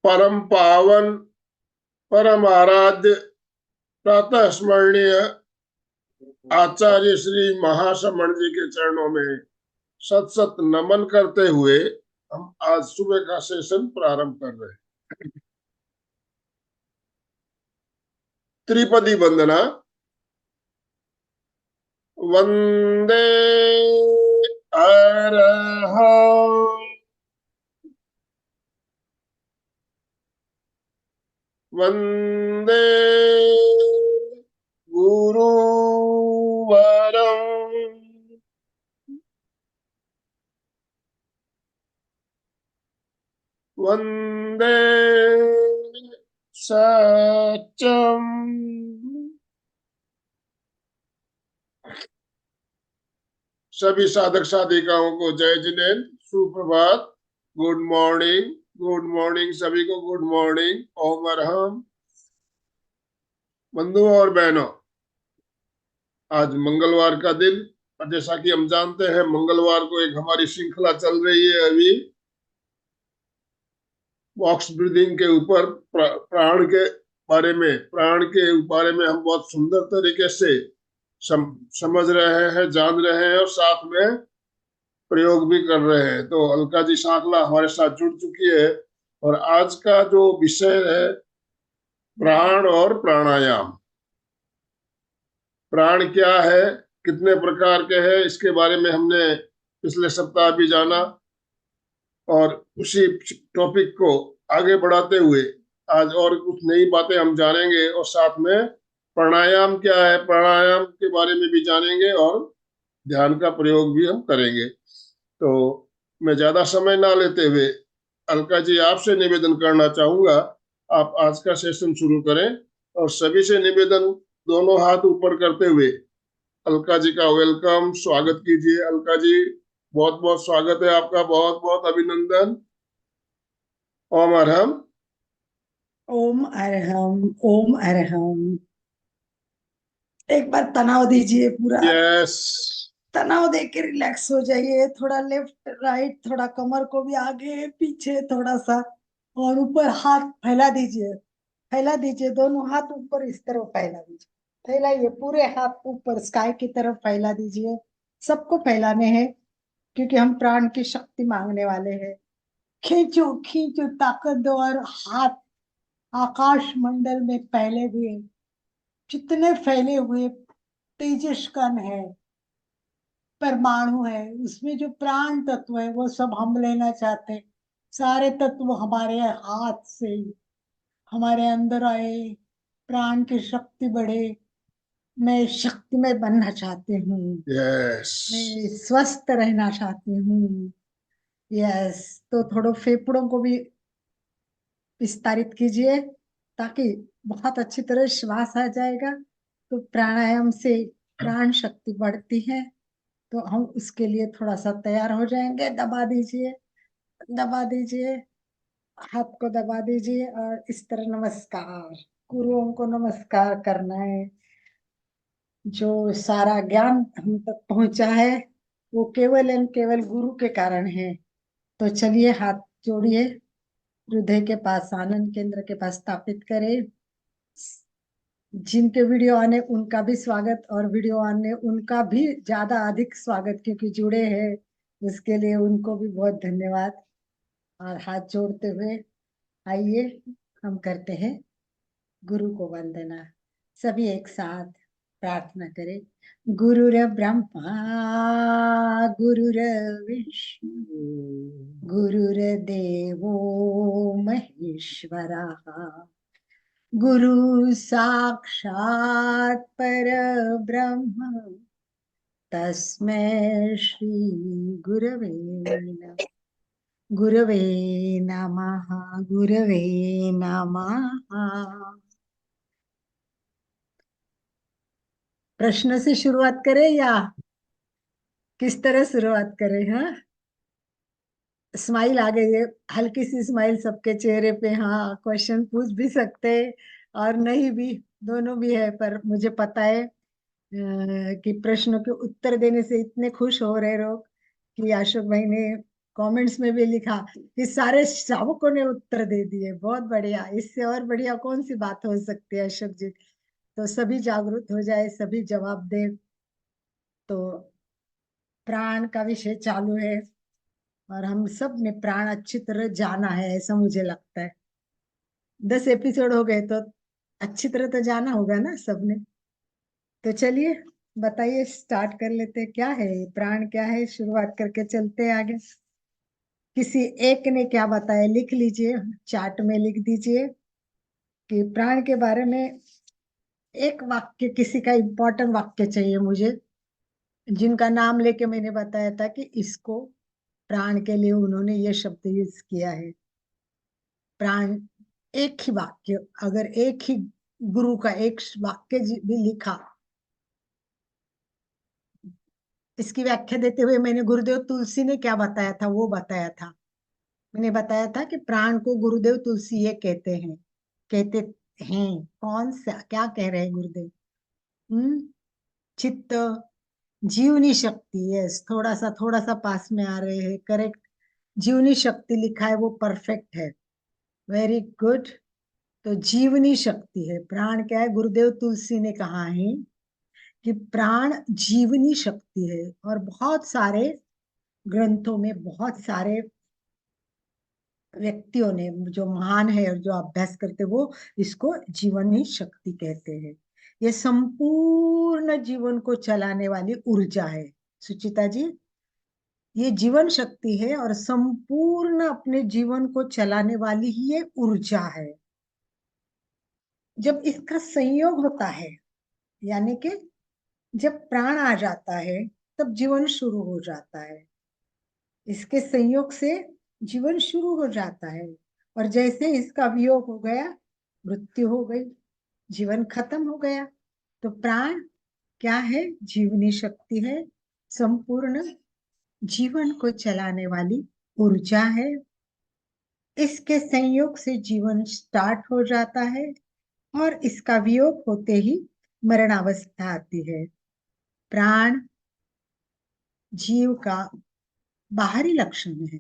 परम पावन परम आराध्य प्रातः स्मरणीय आचार्य श्री महाश्रमण जी के चरणों में सत सत नमन करते हुए हम आज सुबह का सेशन प्रारंभ कर रहे हैं। त्रिपदी वंदना। वंदे अरहं वंदे गुरुवरं वंदे सत्यम। सभी साधक साधिकाओं को जय जिनेन्द्र, सुप्रभात, गुड मॉर्निंग। गुड मॉर्निंग सभी को, गुड मॉर्निंग। ओम अरहम। बंधुओं और बहनों, आज मंगलवार का दिन, और जैसा कि हम जानते हैं मंगलवार को एक हमारी श्रृंखला चल रही है अभी बॉक्स ब्रीदिंग के ऊपर। प्राण के बारे में हम बहुत सुंदर तरीके से समझ रहे हैं, जान रहे हैं और साथ में प्रयोग भी कर रहे हैं। तो अलका जी सांकला हमारे साथ जुड़ चुकी है और आज का जो विषय है प्राण और प्राणायाम। प्राण क्या है, कितने प्रकार के हैं, इसके बारे में हमने पिछले सप्ताह भी जाना और उसी टॉपिक को आगे बढ़ाते हुए आज और कुछ नई बातें हम जानेंगे और साथ में प्राणायाम क्या है, प्राणायाम के बारे में भी जानेंगे और ध्यान का प्रयोग भी हम करेंगे। तो मैं ज्यादा समय ना लेते हुए अलका जी आपसे निवेदन करना चाहूंगा, आप आज का सेशन शुरू करें और सभी से निवेदन दोनों हाथ ऊपर करते हुए अलका जी का वेलकम, स्वागत कीजिए। अलका जी बहुत बहुत स्वागत है आपका, बहुत बहुत अभिनंदन। ओम अरहम। ओम अरहम। ओम अरहम। एक बार तनाव दीजिए, पूरा यस। तनाव दे के रिलैक्स हो जाइए। थोड़ा लेफ्ट राइट, थोड़ा कमर को भी आगे पीछे थोड़ा सा, और ऊपर हाथ फैला दीजिए। फैला दीजिए, दोनों हाथ ऊपर इस तरफ फैला दीजिए। फैलाइए, पूरे हाथ ऊपर स्काई की तरफ फैला दीजिए। सबको फैलाने हैं, क्योंकि हम प्राण की शक्ति मांगने वाले हैं। खींचो खींचो, ताकतवर हाथ आकाश मंडल में फैले हुए, जितने फैले हुए तेजस कण है, परमाणु है, उसमें जो प्राण तत्व है वो सब हम लेना चाहते हैं। सारे तत्व हमारे हाथ से हमारे अंदर आए, प्राण की शक्ति बढ़े। मैं शक्तिमय बनना चाहती हूँ। यस। मैं स्वस्थ रहना चाहती हूँ। यस। तो थोड़ा फेफड़ों को भी विस्तारित कीजिए, ताकि बहुत अच्छी तरह श्वास आ जाएगा। तो प्राणायाम से प्राण शक्ति बढ़ती है। तो हम उसके लिए थोड़ा सा तैयार हो जाएंगे। दबा दीजिए, दबा दीजिए, हाथ को दबा दीजिए और इस तरह नमस्कार। गुरुओं को नमस्कार करना है। जो सारा ज्ञान हम तक पहुंचा है वो केवल एंड केवल गुरु के कारण है। तो चलिए, हाथ जोड़िए, हृदय के पास, आनंद केंद्र के पास स्थापित करें। जिनके वीडियो आने उनका भी स्वागत, और वीडियो आने उनका भी ज्यादा अधिक स्वागत, क्योंकि जुड़े हैं। उसके लिए उनको भी बहुत धन्यवाद। और हाथ जोड़ते हुए आइए हम करते हैं गुरु को वंदना। सभी एक साथ प्रार्थना करें। गुरुर ब्रह्मा गुरुर विष्णु गुरुर्देवो महेश्वरा गुरु साक्षात् परब्रह्म तस्मै श्री गुरवे नमः। गुरवे नमः। गुरवे नमः। प्रश्न से शुरुआत करें या किस तरह शुरुआत करें? हाँ, स्माइल आ गई है, हल्की सी स्माइल सबके चेहरे पे। हाँ, क्वेश्चन पूछ भी सकते हैं और नहीं भी, दोनों भी है। पर मुझे पता है कि प्रश्नों के उत्तर देने से इतने खुश हो रहे लोग कि अशोक भाई ने कमेंट्स में भी लिखा कि सारे श्रावकों ने उत्तर दे दिए, बहुत बढ़िया, इससे और बढ़िया कौन सी बात हो सकती है अशोक जी। तो सभी जागरूक हो जाए, सभी जवाब दे। तो प्राण का विषय चालू है और हम सब ने प्राण अच्छी तरह जाना है, ऐसा मुझे लगता है। 10 एपिसोड हो गए तो अच्छी तरह तो जाना होगा ना सबने। तो चलिए बताइए, स्टार्ट कर लेते हैं, क्या है ये प्राण, क्या है, शुरुआत करके चलते हैं आगे। किसी एक ने क्या बताया लिख लीजिए, चार्ट में लिख दीजिए कि प्राण के बारे में एक वाक्य, किसी का इंपॉर्टेंट वाक्य चाहिए मुझे, जिनका नाम लेके मैंने बताया था कि इसको प्राण के लिए उन्होंने ये शब्द यूज किया है। प्राण, एक ही वाक्य, अगर एक ही गुरु का एक वाक्य भी लिखा। इसकी व्याख्या देते हुए मैंने गुरुदेव तुलसी ने क्या बताया था वो बताया था। मैंने बताया था कि प्राण को गुरुदेव तुलसी ये कहते हैं, कहते हैं, कौन सा क्या कह रहे हैं गुरुदेव? चित्त, जीवनी शक्ति, यस, थोड़ा सा पास में आ रहे हैं, करेक्ट। जीवनी शक्ति लिखा है, वो परफेक्ट है, वेरी गुड। तो जीवनी शक्ति है प्राण, क्या है? गुरुदेव तुलसी ने कहा है कि प्राण जीवनी शक्ति है, और बहुत सारे ग्रंथों में बहुत सारे व्यक्तियों ने जो महान है और जो अभ्यास करते वो इसको जीवनी शक्ति कहते हैं। ये संपूर्ण जीवन को चलाने वाली ऊर्जा है सुचिता जी, ये जीवन शक्ति है और संपूर्ण अपने जीवन को चलाने वाली ही ये ऊर्जा है। जब इसका संयोग होता है, यानी कि जब प्राण आ जाता है तब जीवन शुरू हो जाता है, इसके संयोग से जीवन शुरू हो जाता है। और जैसे इसका वियोग हो गया, मृत्यु हो गई, जीवन खत्म हो गया। तो प्राण क्या है? जीवनी शक्ति है, संपूर्ण जीवन को चलाने वाली ऊर्जा है। इसके संयोग से जीवन स्टार्ट हो जाता है और इसका वियोग होते ही मरणावस्था आती है। प्राण जीव का बाहरी लक्षण है,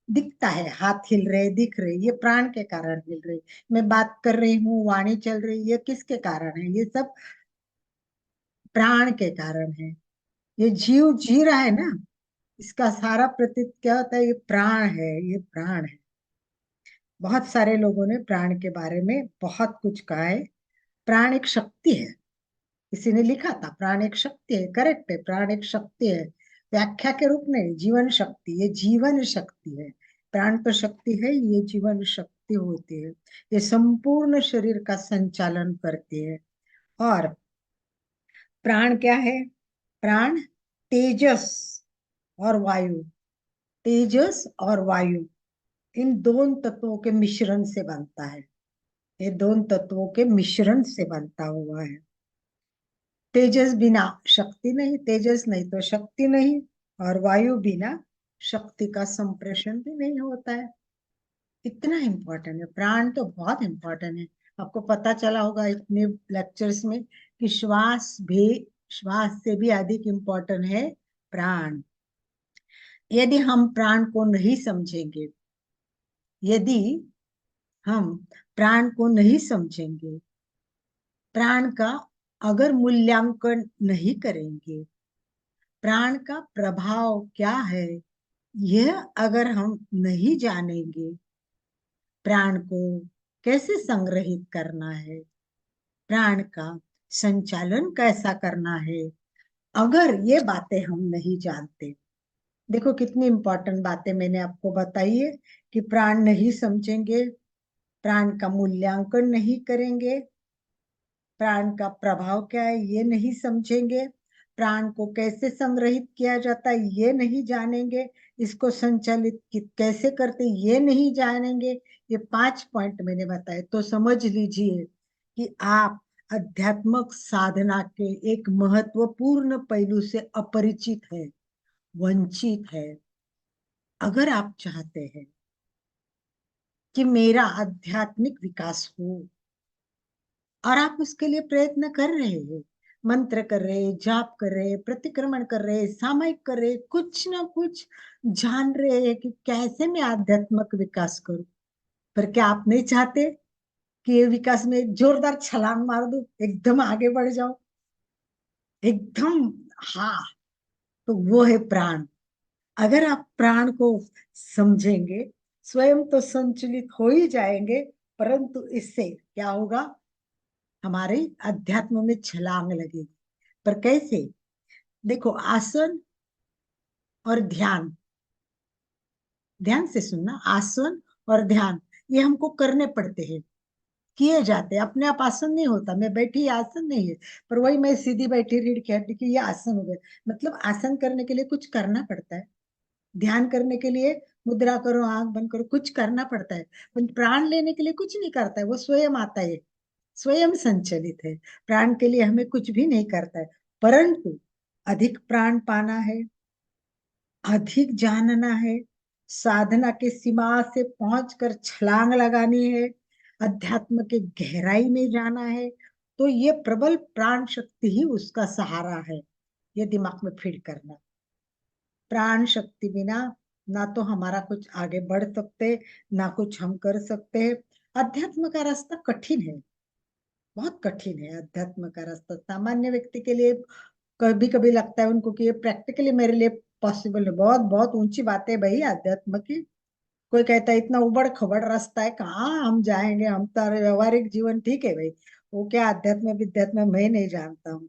दिखता है, हाथ हिल रहे, दिख रहे, ये प्राण के कारण हिल रहे। मैं बात कर रही हूँ, वाणी चल रही, ये किसके कारण है? ये सब प्राण के कारण है। ये जीव जी रहा है ना, इसका सारा प्रतीक क्या होता है? ये प्राण है, ये प्राण है। बहुत सारे लोगों ने प्राण के बारे में बहुत कुछ कहा है। प्राण एक शक्ति है, किसी ने लिखा था प्राण एक शक्ति है, करेक्ट है, प्राण एक शक्ति है, व्याख्या के रूप में जीवन शक्ति, ये जीवन शक्ति है। प्राण तो शक्ति है, ये जीवन शक्ति होती है, ये संपूर्ण शरीर का संचालन करती है। और प्राण क्या है? प्राण तेजस और वायु, तेजस और वायु, इन दोनों तत्वों के मिश्रण से बनता है, ये दोनों तत्वों के मिश्रण से बनता हुआ है। तेजस बिना शक्ति नहीं, तेजस नहीं तो शक्ति नहीं, और वायु बिना शक्ति का संप्रेषण भी नहीं होता है। इतना इम्पोर्टेंट है प्राण, तो बहुत इम्पोर्टेंट है। आपको पता चला होगा इतने लेक्चर्स में कि श्वास से भी अधिक इम्पोर्टेंट है प्राण। यदि हम प्राण को नहीं समझेंगे, यदि हम प्राण को नहीं समझेंगे, प्राण का अगर मूल्यांकन नहीं करेंगे, प्राण का प्रभाव क्या है यह अगर हम नहीं जानेंगे, प्राण को कैसे संग्रहित करना है, प्राण का संचालन कैसा करना है, अगर ये बातें हम नहीं जानते, देखो कितनी इंपॉर्टेंट बातें मैंने आपको बताई है कि प्राण नहीं समझेंगे, प्राण का मूल्यांकन नहीं करेंगे, प्राण का प्रभाव क्या है ये नहीं समझेंगे, प्राण को कैसे संग्रहित किया जाता है ये नहीं जानेंगे, इसको संचालित कैसे करते ये नहीं जानेंगे, ये 5 पॉइंट मैंने बताए, तो समझ लीजिए कि आप अध्यात्मक साधना के एक महत्वपूर्ण पहलू से अपरिचित है, वंचित है। अगर आप चाहते हैं कि मेरा आध्यात्मिक विकास हो और आप उसके लिए प्रयत्न कर रहे हैं, मंत्र कर रहे, जाप कर रहे, प्रतिक्रमण कर रहे, सामायिक कर रहे, कुछ ना कुछ जान रहे हैं कि कैसे मैं आध्यात्मिक विकास करूं। पर क्या आप नहीं चाहते कि ये विकास में एक जोरदार छलांग मार दूं, एकदम आगे बढ़ जाओ, एकदम? हाँ, तो वो है प्राण। अगर आप प्राण को समझेंगे, स्वयं तो संचलित हो ही जाएंगे, परंतु इससे क्या होगा, हमारे अध्यात्म में छलांग लगेगी। पर कैसे? देखो, आसन और ध्यान, ध्यान से सुनना, आसन और ध्यान ये हमको करने पड़ते हैं, किए जाते हैं। अपने आप आसन नहीं होता, मैं बैठी, ये आसन नहीं है। पर वही मैं सीधी बैठी रीढ़ की हड्डी की, ये आसन हो गया। मतलब आसन करने के लिए कुछ करना पड़ता है, ध्यान करने के लिए मुद्रा करो, आंख बंद करो, कुछ करना पड़ता है। पर प्राण लेने के लिए कुछ नहीं करता है, वो स्वयं आता है, स्वयं संचलित है। प्राण के लिए हमें कुछ भी नहीं करता है। परंतु अधिक प्राण पाना है, अधिक जानना है, साधना के सीमा से पहुंचकर छलांग लगानी है, अध्यात्म के गहराई में जाना है, तो ये प्रबल प्राण शक्ति ही उसका सहारा है। ये दिमाग में फीड करना। प्राण शक्ति बिना ना तो हमारा कुछ आगे बढ़ सकते, ना कुछ हम कर सकते हैं। अध्यात्म का रास्ता कठिन है, बहुत कठिन है अध्यात्म का रास्ता। सामान्य व्यक्ति के लिए कभी कभी लगता है उनको कि ये प्रैक्टिकली मेरे लिए पॉसिबल है, बहुत बहुत ऊंची बात है भाई अध्यात्म की। कोई कहता है इतना उबड़ खबड़ रास्ता है, कहाँ हम जाएंगे, हम तो व्यवहारिक जीवन ठीक है भाई, वो क्या अध्यात्म विध्यात्म मैं नहीं जानता हूँ।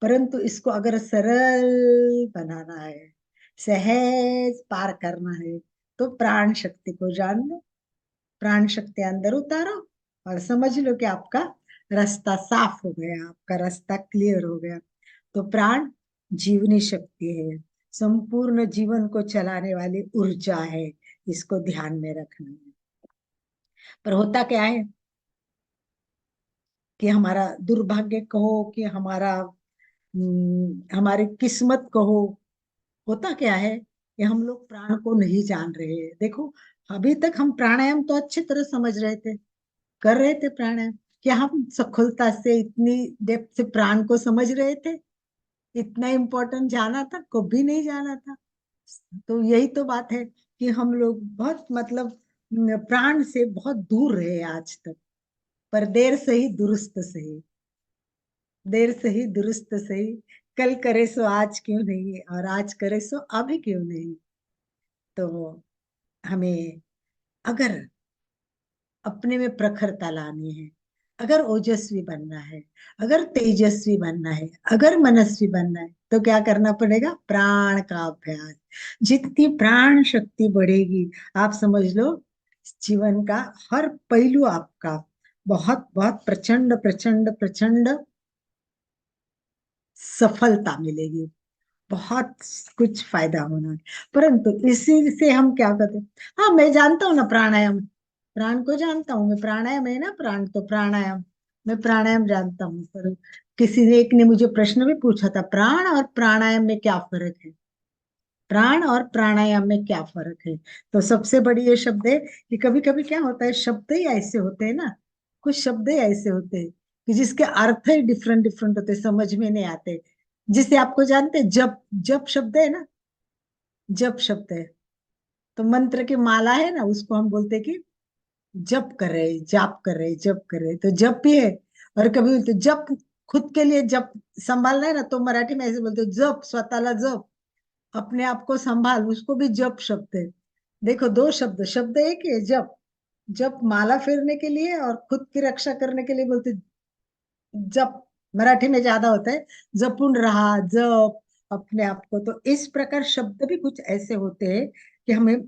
परंतु इसको अगर सरल बनाना है, सहज पार करना है, तो प्राण शक्ति को जान लो, प्राण शक्ति अंदर उतारो, और समझ लो कि आपका रास्ता साफ हो गया, आपका रास्ता क्लियर हो गया। तो प्राण जीवनी शक्ति है, संपूर्ण जीवन को चलाने वाली ऊर्जा है, इसको ध्यान में रखना है। पर होता क्या है कि हमारा दुर्भाग्य कहो कि हमारा हमारी किस्मत कहो, होता क्या है कि हम लोग प्राण को नहीं जान रहे हैं। देखो, अभी तक हम प्राणायाम तो अच्छी तरह समझ रहे थे, कर रहे थे प्राणायाम। क्या हम सखुलता से इतनी डेप्थ से प्राण को समझ रहे थे? इतना इम्पोर्टेंट जाना था? कभी नहीं जाना था। तो यही तो बात है कि हम लोग बहुत मतलब प्राण से बहुत दूर रहे आज तक। पर देर सही दुरुस्त सही, देर सही दुरुस्त सही, कल करे सो आज क्यों नहीं, और आज करे सो अभी क्यों नहीं। तो हमें अगर अपने में प्रखरता लानी है, अगर ओजस्वी बनना है, अगर तेजस्वी बनना है, अगर मनस्वी बनना है, तो क्या करना पड़ेगा? प्राण का अभ्यास। जितनी प्राण शक्ति बढ़ेगी, आप समझ लो जीवन का हर पहलू आपका बहुत बहुत प्रचंड प्रचंड प्रचंड सफलता मिलेगी, बहुत कुछ फायदा होना है। परंतु इसी से हम क्या करते हैं? हाँ, मैं जानता हूँ ना प्राणायाम, प्राण को जानता हूँ मैं, प्राणायाम है ना, प्राण तो प्राणायाम, मैं प्राणायाम जानता हूँ। पर किसी ने एक ने मुझे प्रश्न भी पूछा था, प्राण और प्राणायाम में क्या फर्क है, प्राण और प्राणायाम में क्या फर्क है? तो सबसे बड़ी ये शब्द है कि कभी कभी क्या होता है, शब्द ही ऐसे होते हैं ना, कुछ शब्द ही ऐसे होते हैं कि जिसके अर्थ ही डिफरेंट डिफरेंट होते हैं, समझ में नहीं आते। जिसे आपको जानते हैं, जप, जप शब्द है ना, जप शब्द है, तो मंत्र की माला है ना, उसको हम बोलते हैं कि जप कर रहे, जाप कर रहे, जप कर रहे, तो जप भी है। और कभी बोलते जप, खुद के लिए जप संभालना है ना, तो मराठी में ऐसे बोलते जप, स्वतःला जप, अपने आप को संभाल, उसको भी जप शब्द है। देखो, दो शब्द, शब्द एक ही है, जप। जप माला फेरने के लिए, और खुद की रक्षा करने के लिए बोलते जप, मराठी में ज्यादा होता है जपून रहा, जप अपने आप को। तो इस प्रकार शब्द भी कुछ ऐसे होते हैं कि हमें,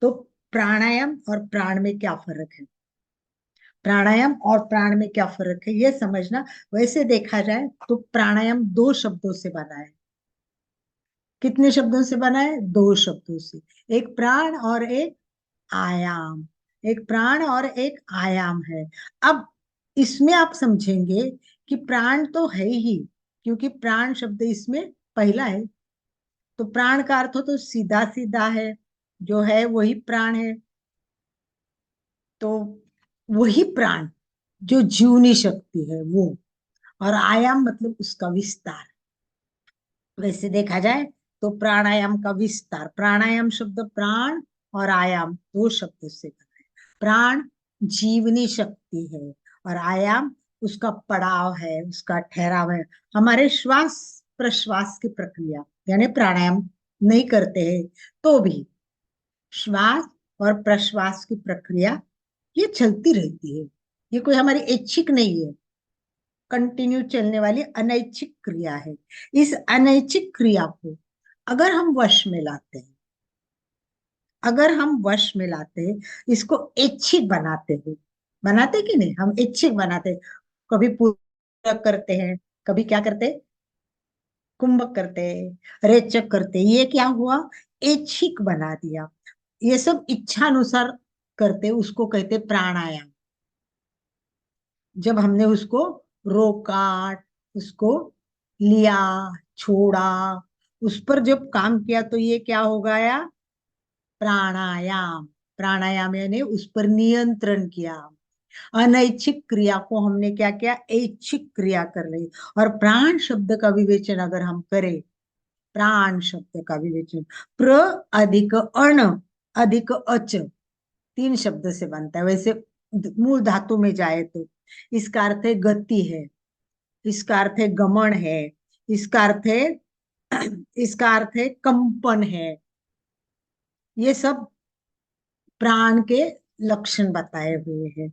तो प्राणायाम और प्राण में क्या फर्क है, प्राणायाम और प्राण में क्या फर्क है ये समझना। वैसे देखा जाए तो प्राणायाम दो शब्दों से बना है। कितने शब्दों से बना है? दो शब्दों से, एक प्राण और एक आयाम, एक प्राण और एक आयाम है। अब इसमें आप समझेंगे कि प्राण तो है ही, क्योंकि प्राण शब्द इसमें पहला है। तो प्राण का अर्थ तो सीधा सीधा है, जो है वही प्राण है। तो वही प्राण जो जीवनी शक्ति है वो, और आयाम मतलब उसका विस्तार। वैसे देखा जाए तो प्राणायाम का विस्तार, प्राणायाम शब्द प्राण और आयाम दो शब्द से बना है। प्राण जीवनी शक्ति है और आयाम उसका पड़ाव है, उसका ठहराव है। हमारे श्वास प्रश्वास की प्रक्रिया, यानी प्राणायाम नहीं करते हैं तो भी श्वास और प्रश्वास की प्रक्रिया ये चलती रहती है। ये कोई हमारी ऐच्छिक नहीं है, कंटिन्यू चलने वाली अनैच्छिक क्रिया है। इस अनैच्छिक क्रिया को अगर हम वश में लाते हैं, अगर हम वश में लाते हैं, इसको ऐच्छिक बनाते हैं, बनाते कि नहीं, हम ऐच्छिक बनाते हैं। कभी पूरक करते हैं, कभी क्या करते हैं, कुंभक करते हैं, रेचक करते हैं। ये क्या हुआ, ऐच्छिक बना दिया। ये सब इच्छा अनुसार करते, उसको कहते प्राणायाम। जब हमने उसको रोका, उसको लिया, छोड़ा, उस पर जब काम किया तो ये क्या हो गया, प्राणायाम। प्राणायाम यानी उस पर नियंत्रण किया। अनैच्छिक क्रिया को हमने क्या किया, ऐच्छिक क्रिया कर ली। और प्राण शब्द का विवेचन अगर हम करें, प्राण शब्द का विवेचन, प्र अधिक अण अधिक अच, तीन शब्द से बनता है। वैसे मूल धातु में जाए तो इसका अर्थ है गति है, इसका अर्थ है गमन है, इसका अर्थ है इसका अर्थ है कंपन है। ये सब प्राण के लक्षण बताए हुए हैं।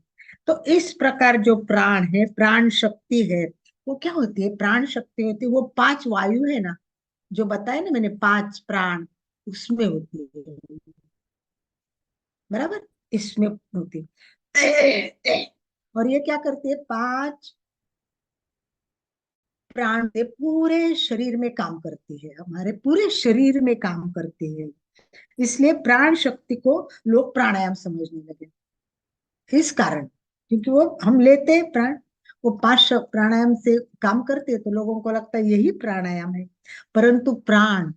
तो इस प्रकार जो प्राण है, प्राण शक्ति है, वो क्या होती है, प्राण शक्ति होती है, वो पांच वायु है ना, जो बताया ना मैंने, पांच प्राण, उसमें होती है, बराबर, इसमें होती है। और ये क्या करती है, पांच प्राण से पूरे शरीर में काम करती है, हमारे पूरे शरीर में काम करती है। इसलिए प्राण शक्ति को लोग प्राणायाम समझने लगे, इस कारण, क्योंकि वो हम लेते हैं प्राण, वो पांच प्राणायाम से काम करते हैं तो लोगों को लगता है यही प्राणायाम है। परंतु प्राण,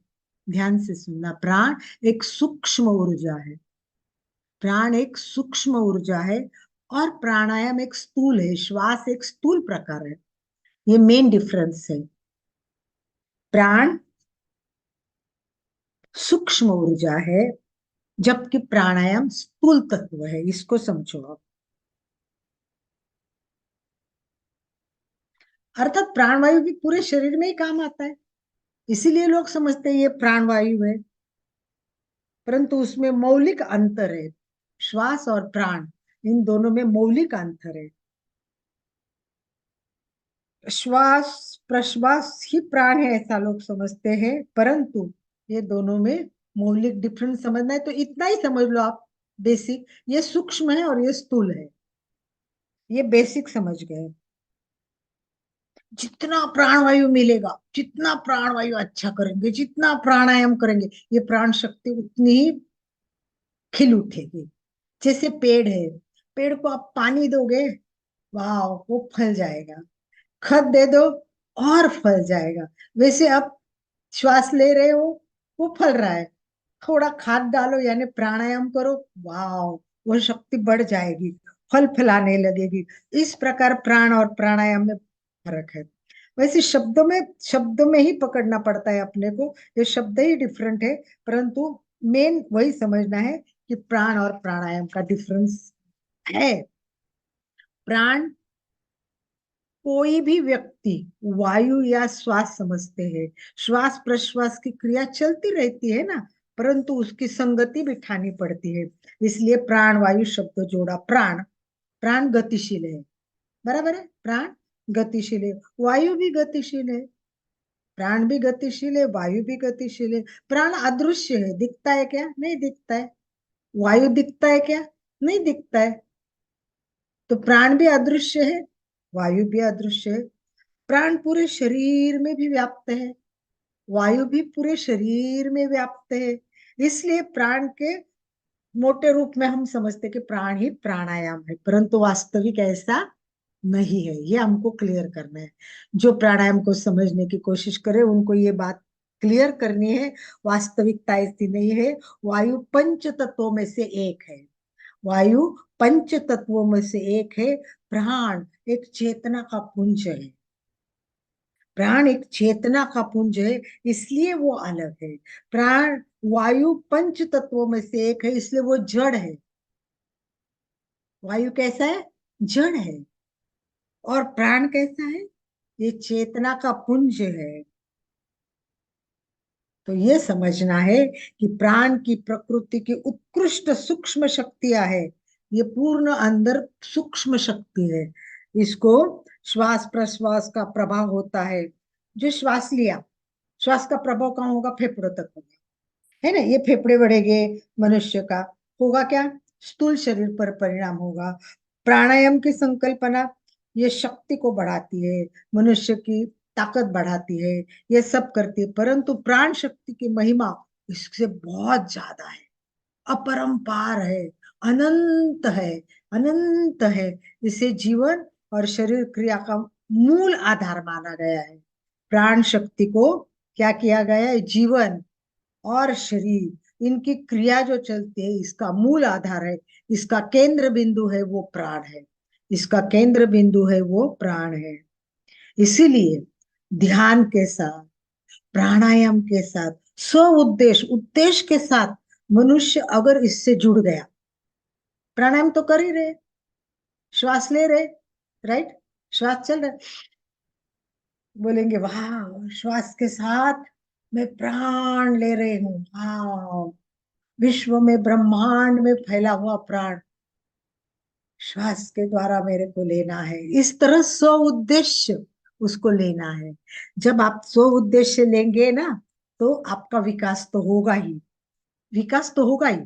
ध्यान से सुनना, प्राण एक सूक्ष्म ऊर्जा है, प्राण एक सूक्ष्म ऊर्जा है और प्राणायाम एक स्थूल है, श्वास एक स्थूल प्रकार है। ये मेन डिफरेंस है। प्राण सूक्ष्म ऊर्जा है जबकि प्राणायाम स्थूल तत्व है, इसको समझो आप। अर्थात प्राणवायु भी पूरे शरीर में ही काम आता है, इसीलिए लोग समझते हैं ये प्राणवायु है, परंतु उसमें मौलिक अंतर है। श्वास और प्राण, इन दोनों में मौलिक अंतर है। श्वास प्रश्वास ही प्राण है ऐसा लोग समझते हैं, परंतु ये दोनों में मौलिक डिफरेंस समझना है तो इतना ही समझ लो आप, बेसिक। ये सूक्ष्म है और ये स्थूल है, ये बेसिक समझ गए। जितना प्राणवायु मिलेगा, जितना प्राणवायु अच्छा करेंगे, जितना प्राणायाम करेंगे, ये प्राण शक्ति उतनी ही खिल उठेगी। जैसे पेड़ है, पेड़ को आप पानी दोगे, वाह, वो फल जाएगा। खत दे दो और फल जाएगा। वैसे आप श्वास ले रहे हो, वो फल रहा है। थोड़ा खाद डालो यानी प्राणायाम करो, वाह, वो शक्ति बढ़ जाएगी, फल फैलाने लगेगी। इस प्रकार प्राण और प्राणायाम में फर्क है। वैसे शब्दों में ही पकड़ना पड़ता है अपने को, ये शब्द ही डिफरेंट है, परंतु मेन वही समझना है कि प्राण और प्राणायाम का डिफरेंस है। प्राण कोई भी व्यक्ति वायु या श्वास समझते हैं, श्वास प्रश्वास की क्रिया चलती रहती है ना, परंतु उसकी संगति बिठानी पड़ती है। इसलिए प्राण वायु शब्द जोड़ा। प्राण, प्राण गतिशील है, बराबर है, प्राण गतिशील है, वायु भी गतिशील है, प्राण भी गतिशील है, वायु भी गतिशील है। प्राण अदृश्य है, दिखता है क्या, नहीं दिखता है। वायु दिखता है क्या, नहीं दिखता है। तो प्राण भी अदृश्य है, वायु भी अदृश्य है। प्राण पूरे शरीर में भी व्याप्त है, वायु भी पूरे शरीर में व्याप्त है। इसलिए प्राण के मोटे रूप में हम समझते कि प्राण ही प्राणायाम है, परंतु वास्तविक ऐसा नहीं है। ये हमको क्लियर करना है। जो प्राणायाम को समझने की कोशिश करे उनको ये बात क्लियर करनी है, वास्तविकता ऐसी नहीं है। वायु पंच तत्वों में से एक है, वायु पंच तत्वों में से एक है। प्राण एक चेतना का पुंज है, प्राण एक चेतना का पुंज है, इसलिए वो अलग है। प्राण वायु पंच तत्वों में से एक है, इसलिए वो जड़ है। वायु कैसा है? जड़ है। और प्राण कैसा है? ये चेतना का पुंज है। तो ये समझना है कि प्राण की प्रकृति की उत्कृष्ट सूक्ष्म शक्तियां है। ये पूर्ण अंदर सूक्ष्म शक्ति है। इसको श्वास प्रश्वास का प्रभाव होता है। जो श्वास लिया, श्वास का प्रभाव कहाँ होगा? फेफड़ों तक होगा, है ना। ये फेफड़े बढ़ेंगे, मनुष्य का होगा क्या? स्थूल शरीर पर परिणाम होगा। प्राणायाम की संकल्पना ये शक्ति को बढ़ाती है, मनुष्य की ताकत बढ़ाती है, ये सब करती है। परंतु प्राण शक्ति की महिमा इससे बहुत ज्यादा है, अपरंपार है, अनंत है, अनंत है। इसे जीवन और शरीर क्रिया का मूल आधार माना गया है। प्राण शक्ति को क्या किया गया है? जीवन और शरीर, इनकी क्रिया जो चलती है, इसका मूल आधार है, इसका केंद्र बिंदु है वो प्राण है। इसका केंद्र बिंदु है वो प्राण है। इसीलिए ध्यान के साथ, प्राणायाम के साथ, स्व उद्देश्य उद्देश्य के साथ मनुष्य अगर इससे जुड़ गया, प्राणायाम तो कर ही रहे, श्वास ले रहे, राइट, श्वास चल रहा, बोलेंगे वाह, श्वास के साथ मैं प्राण ले रही हूँ, हाँ, विश्व में ब्रह्मांड में फैला हुआ प्राण श्वास के द्वारा मेरे को लेना है। इस तरह स्व उद्देश्य उसको लेना है। जब आप स्व उद्देश्य लेंगे ना, तो आपका विकास तो होगा ही, विकास तो होगा ही।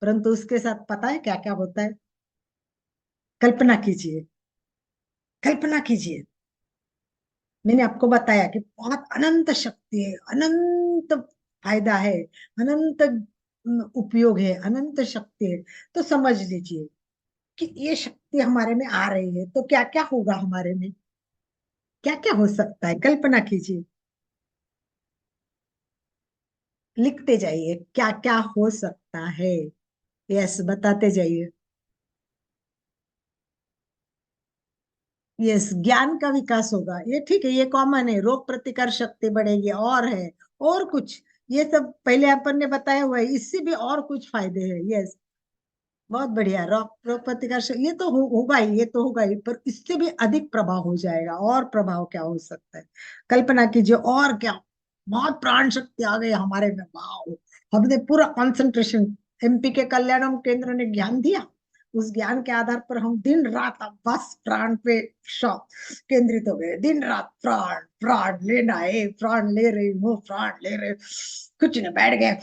परंतु उसके साथ पता है क्या क्या होता है? कल्पना कीजिए, कल्पना कीजिए, मैंने आपको बताया कि बहुत अनंत शक्ति है, अनंत फायदा है, अनंत उपयोग है, अनंत शक्ति है। तो समझ लीजिए कि ये शक्ति हमारे में आ रही है, तो क्या क्या होगा हमारे में, क्या क्या हो सकता है? कल्पना कीजिए, लिखते जाइए क्या क्या हो सकता है। यस, बताते जाइए। यस, ज्ञान का विकास होगा, ये ठीक है, ये कॉमन है। रोग प्रतिकार शक्ति बढ़ेगी, और है और कुछ, ये सब पहले अपन ने बताया हुआ है, इससे भी और कुछ फायदे हैं। यस, बहुत बढ़िया। रोग रोग प्रतिकार शक्ति ये तो होगा ही, ये तो होगा ही, पर इससे भी अधिक प्रभाव हो जाएगा। और प्रभाव क्या हो सकता है? कल्पना कीजिए, और क्या, बहुत प्राण शक्ति आ गई हमारे में, वाह, हमने पूरा कंसंट्रेशन, एमपी के कल्याणम केंद्र ने ज्ञान दिया, उस ज्ञान के आधार पर हम दिन रात अब बस प्राण पे केंद्रित हो गए। दिन रात प्राण प्राण लेना है, प्राण ले रही हूँ, प्राण ले रहे, कुछ नहीं, बैठ गए,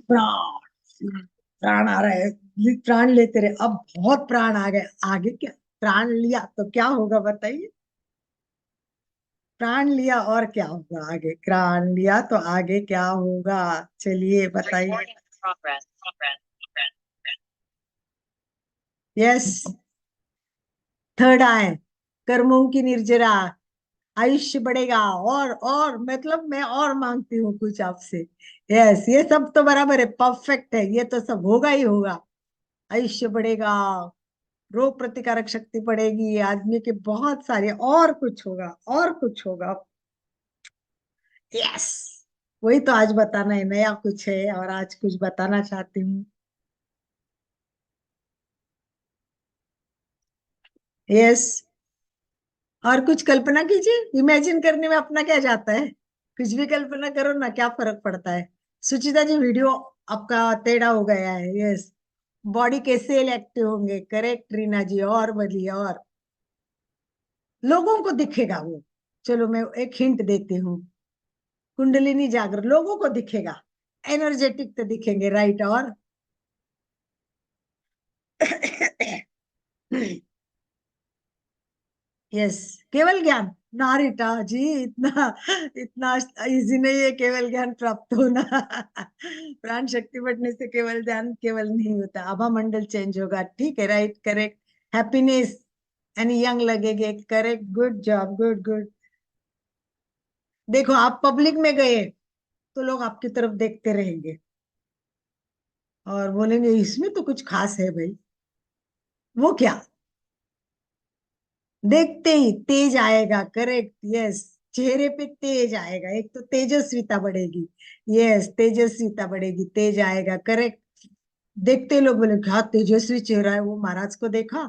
प्राण प्राण आ रहा है, प्राण लेते रहे। अब बहुत प्राण आ गए, आगे क्या? प्राण लिया तो क्या होगा बताइए? प्राण लिया और क्या होगा आगे? प्राण लिया तो आगे क्या होगा? चलिए बताइए। यस, थर्ड आई, कर्मों की निर्जरा, आयुष्य बढ़ेगा। और मतलब मैं और मांगती हूँ कुछ आपसे। यस, ये सब तो बराबर है, परफेक्ट है, ये तो सब होगा ही होगा। आयुष्य बढ़ेगा, रोग प्रतिकारक शक्ति बढ़ेगी आदमी के, बहुत सारे, और कुछ होगा, और कुछ होगा। यस, वही तो आज बताना है, नया कुछ है और आज कुछ बताना चाहती हूँ। यस, और कुछ कल्पना कीजिए, इमेजिन करने में अपना क्या जाता है? कुछ भी कल्पना करो ना, क्या फर्क पड़ता है? सुचिता जी, वीडियो आपका टेढ़ा हो गया है। यस, बॉडी के सेल एक्टिव होंगे, करेक्ट रीना जी, और बोलिए। और लोगों को दिखेगा वो, चलो मैं एक हिंट देती हूँ, कुंडलिनी जागरण लोगों को दिखेगा, एनर्जेटिक तो दिखेंगे, राइट। और यस, केवल ज्ञान ना रीटा जी, इतना इतना इजी नहीं है केवल ज्ञान प्राप्त होना। प्राण शक्ति बढ़ने से केवल ज्ञान केवल नहीं होता, आभा मंडल चेंज होगा, ठीक है, right, correct, happiness and young लगेगे, correct, good job, good good. देखो, आप पब्लिक में गए तो लोग आपकी तरफ देखते रहेंगे और बोलेंगे इसमें तो कुछ खास है भाई। वो क्या? देखते ही तेज आएगा, करेक्ट, यस, चेहरे पे तेज आएगा, एक तो तेजस्विता बढ़ेगी। यस, तेजस्विता बढ़ेगी, तेज आएगा, करेक्ट। देखते ही लोग बोले क्या तेजस्वी चेहरा है, वो महाराज को देखा,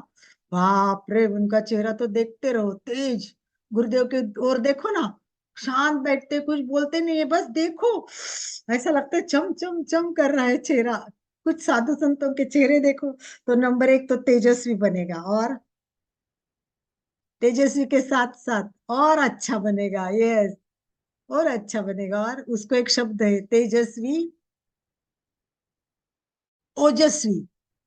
बाप रे उनका चेहरा तो देखते रहो तेज। गुरुदेव के और देखो ना, शांत बैठते, कुछ बोलते नहीं है, बस देखो, ऐसा लगता है चम चम चम कर रहा है चेहरा। कुछ साधु संतों के चेहरे देखो, तो नंबर एक तो तेजस्वी बनेगा, और तेजस्वी के साथ साथ और अच्छा बनेगा। यस, और अच्छा बनेगा, और उसको एक शब्द है तेजस्वी ओजस्वी,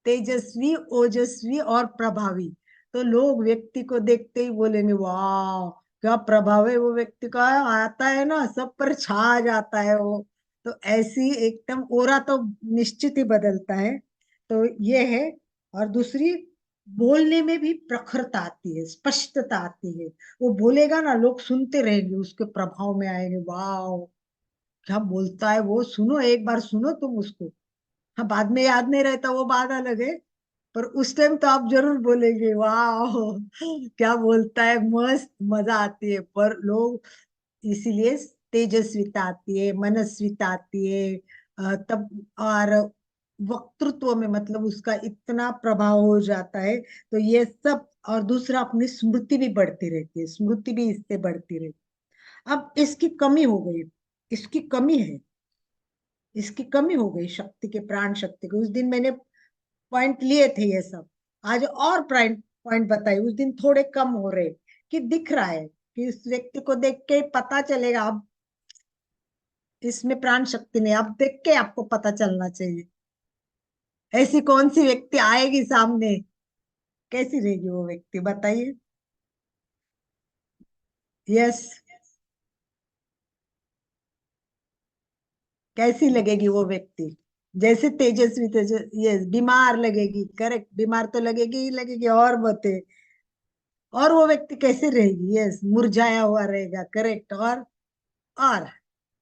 तेजस्वी ओजस्वी और प्रभावी। तो लोग व्यक्ति को देखते ही बोलेंगे वाह क्या प्रभाव है वो व्यक्ति का, आता है ना सब पर छा जाता है वो। तो ऐसी एकदम ओरा तो निश्चित ही बदलता है। तो ये है। और दूसरी, बोलने में भी प्रखरता आती है, स्पष्टता आती है। वो बोलेगा ना, लोग सुनते रहेंगे, उसके प्रभाव में आएंगे, वाह क्या बोलता है वो, सुनो एक बार सुनो तुम उसको। हाँ, बाद में याद नहीं रहता वो बात अलग है, पर उस टाइम तो आप जरूर बोलेंगे वाह क्या बोलता है, मस्त, मजा आती है। पर लोग इसीलिए तेजस्विता आती है, मनस्विता आती है, तब, और वक्तृत्व में मतलब उसका इतना प्रभाव हो जाता है। तो ये सब, और दूसरा अपनी स्मृति भी बढ़ती रहती है, स्मृति भी इससे बढ़ती रहती है। अब इसकी कमी हो गई, इसकी कमी है, इसकी कमी हो गई शक्ति के, प्राण शक्ति के। उस दिन मैंने पॉइंट लिए थे ये सब, आज और पॉइंट पॉइंट बताइए। उस दिन थोड़े कम हो रहे, कि दिख रहा है कि उस व्यक्ति को देख के पता चलेगा अब इसमें प्राण शक्ति नहीं, अब देख के आपको पता चलना चाहिए। ऐसी कौन सी व्यक्ति आएगी सामने, कैसी रहेगी वो व्यक्ति बताइए। यस, कैसी लगेगी वो व्यक्ति, जैसे तेजस्वी यस, बीमार लगेगी, करेक्ट, बीमार तो लगेगी ही लगेगी, और बते, और वो व्यक्ति कैसे रहेगी, यस, मुरझाया हुआ रहेगा, करेक्ट। और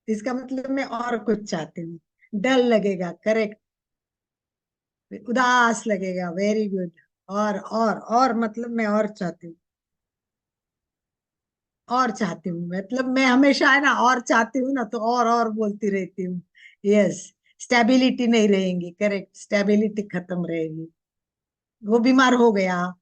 इसका मतलब मैं और कुछ चाहती हूँ, डल लगेगा, करेक्ट, उदास लगेगा, वेरी गुड। और मतलब मैं और चाहती हूँ, और चाहती हूँ, मतलब मैं हमेशा है ना और चाहती हूँ ना, तो और बोलती रहती हूँ। यस, स्टेबिलिटी नहीं रहेगी, करेक्ट, स्टेबिलिटी खत्म रहेगी। वो बीमार हो गया,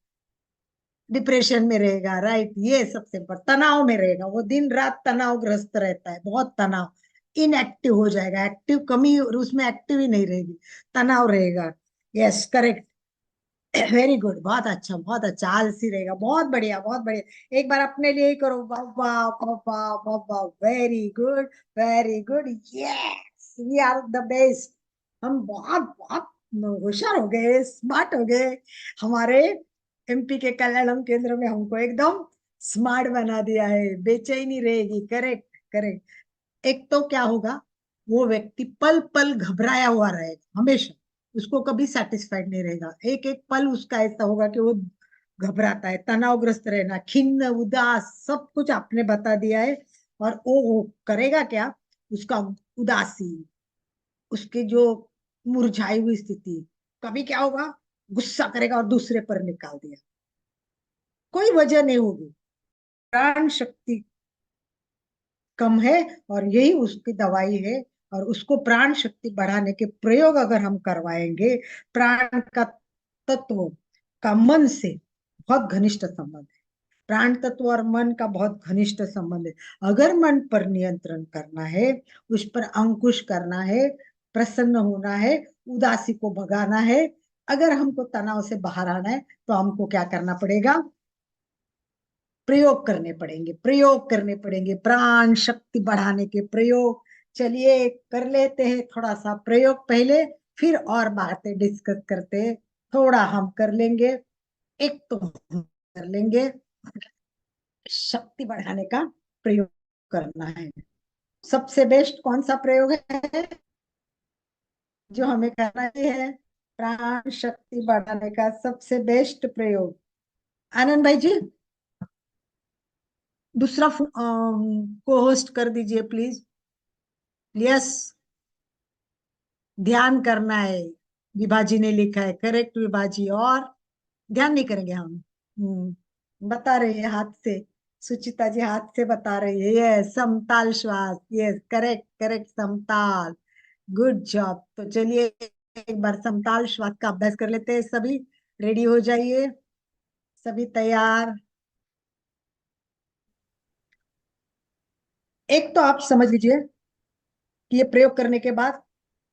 डिप्रेशन में रहेगा, राइट, ये सबसे बड़ा तनाव में रहेगा, वो दिन रात तनावग्रस्त रहता है, बहुत तनाव, इनएक्टिव हो जाएगा, एक्टिव कमी, और उसमें एक्टिव ही नहीं रहेगी, तनाव रहेगा। यस, करेक्ट, वेरी गुड, बहुत अच्छा, बहुत अच्छा, आलसी रहेगा, बहुत बढ़िया, बहुत बढ़िया। एक बार अपने लिए ही करो, वाह वाह वाह वाह वाह वाह, very good, very good, yes, we are the best. हम बहुत बहुत होशियार हो गए, स्मार्ट हो गए। हमारे एमपी के कल्याणम केंद्र में हमको एकदम स्मार्ट बना दिया है, बेचैनी रहेगी, करेक्ट, करेक्ट। एक तो क्या होगा, वो व्यक्ति पल पल घबराया हुआ रहेगा हमेशा, उसको कभी सेटिस्फाइड नहीं रहेगा, एक एक पल उसका ऐसा होगा कि वो घबराता है, तनावग्रस्त रहना, खिन्न, उदास, सब कुछ आपने बता दिया है। और वो करेगा क्या, उसका उदासी, उसकी जो मुरझाई हुई स्थिति, कभी क्या होगा, गुस्सा करेगा और दूसरे पर निकाल दिया, कोई वजह नहीं होगी, प्राण शक्ति कम है, और यही उसकी दवाई है। और उसको प्राण शक्ति बढ़ाने के प्रयोग अगर हम करवाएंगे, प्राण का तत्व का मन से बहुत घनिष्ठ संबंध है, प्राण तत्व और मन का बहुत घनिष्ठ संबंध है। अगर मन पर नियंत्रण करना है, उस पर अंकुश करना है, प्रसन्न होना है, उदासी को भगाना है, अगर हमको तनाव से बाहर आना है, तो हमको क्या करना पड़ेगा, प्रयोग करने पड़ेंगे, प्रयोग करने पड़ेंगे, प्राण शक्ति बढ़ाने के प्रयोग। चलिए कर लेते हैं थोड़ा सा प्रयोग पहले, फिर और बातें डिस्कस करते हैं। थोड़ा हम कर लेंगे, एक तो हम कर लेंगे, शक्ति बढ़ाने का प्रयोग करना है। सबसे बेस्ट कौन सा प्रयोग है जो हमें करना ही है, प्राण शक्ति बढ़ाने का सबसे बेस्ट प्रयोग। आनंद भाई जी, दूसरा को होस्ट कर दीजिए प्लीज। यस, ध्यान करना है, विभाजी ने लिखा है, करेक्ट विभाजी, और ध्यान नहीं करेंगे हम, बता रहे हैं हाथ से, सुचिता जी हाथ से बता रही है, ये समताल श्वास, यस करेक्ट करेक्ट, समताल, गुड जॉब। तो चलिए एक बार समताल श्वास का अभ्यास कर लेते हैं सभी। रेडी हो जाइए, सभी तैयार। एक तो आप समझ लीजिए कि ये प्रयोग करने के बाद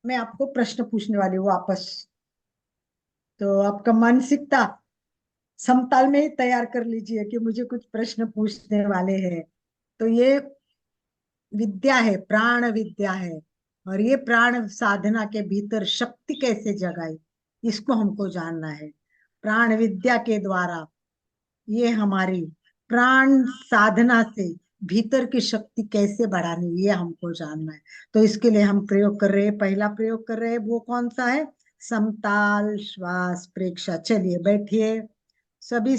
मैं आपको प्रश्न पूछने वाली हूँ वापस, तो आपका मानसिकता समताल में ही तैयार कर लीजिए कि मुझे कुछ प्रश्न पूछने वाले हैं। तो ये विद्या है, प्राण विद्या है, और ये प्राण साधना के भीतर शक्ति कैसे जगाई, इसको हमको जानना है। प्राण विद्या के द्वारा ये हमारी प्राण साधना से भीतर की शक्ति कैसे बढ़ानी, ये हमको जानना है। तो इसके लिए हम प्रयोग कर रहे हैं, पहला प्रयोग कर रहे हैं, वो कौन सा है? समताल श्वास प्रेक्षा। चलिए बैठिए, सभी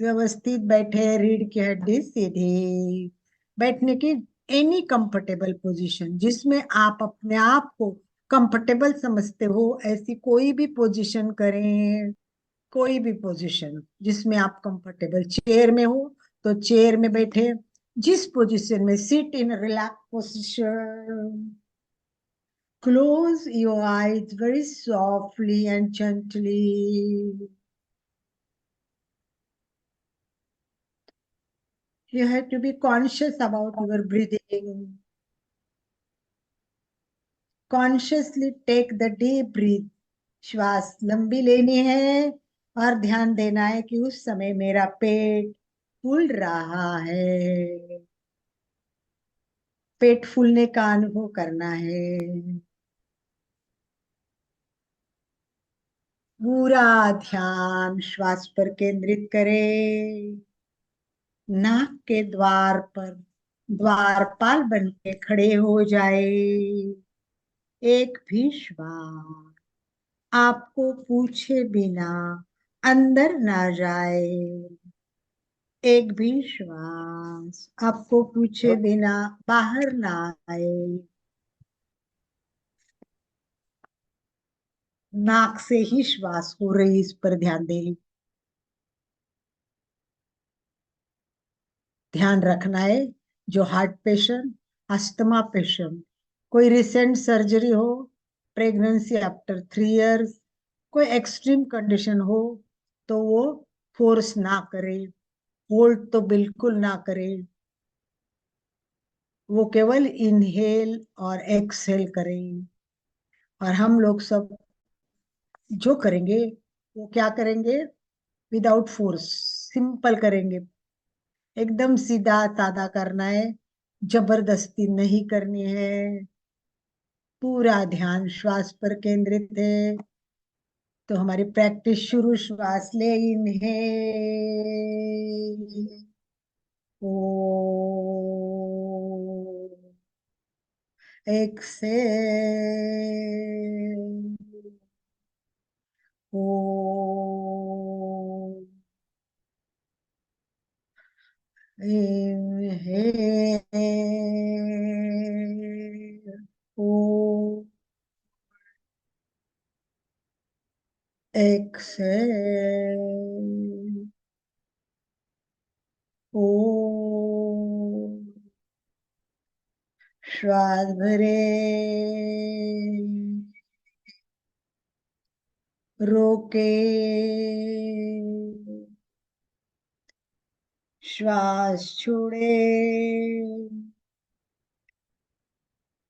व्यवस्थित बैठे, रीढ़ की हड्डी सीधी, बैठने की एनी कंफर्टेबल पोजीशन, जिसमें आप अपने आप को कंफर्टेबल समझते हो, ऐसी कोई भी पोजीशन करें। कोई भी पोजीशन जिसमें आप कंफर्टेबल, चेयर में हो तो चेयर में बैठे, जिस पोजीशन में, sit in relax position, close your eyes very softly and gently. You have to be conscious about your breathing. Consciously take the deep breath. श्वास लंबी लेनी है और ध्यान देना है कि उस समय मेरा पेट फूल रहा है, पेट फूलने का अनुभव करना है। पूरा ध्यान श्वास पर केंद्रित करें। नाक के द्वार पर द्वारपाल बन के खड़े हो जाए। एक भी श्वास आपको पूछे बिना अंदर ना जाए। एक भी श्वास आपको पूछे बिना बाहर ना आए। नाक से ही श्वास हो रही, इस पर ध्यान दें। ध्यान रखना है, जो हार्ट पेशेंट, अस्थमा पेशेंट, कोई रिसेंट सर्जरी हो, प्रेगनेंसी आफ्टर 3 इयर्स, कोई एक्सट्रीम कंडीशन हो, तो वो फोर्स ना करे, होल्ड तो बिल्कुल ना करे, वो केवल इनहेल और एक्सहेल करें। और हम लोग सब जो करेंगे वो क्या करेंगे? विदाउट फोर्स, सिंपल करेंगे, एकदम सीधा साधा करना है, जबरदस्ती नहीं करनी है। पूरा ध्यान श्वास पर केंद्रित है। तो हमारी प्रैक्टिस शुरू, श्वास ले, इनहेल, ओ, एक्सेल, ओ, इनहेल, ओ, एक्सेल, ओ, श्वास भरे, रोके, श्वास छोड़े,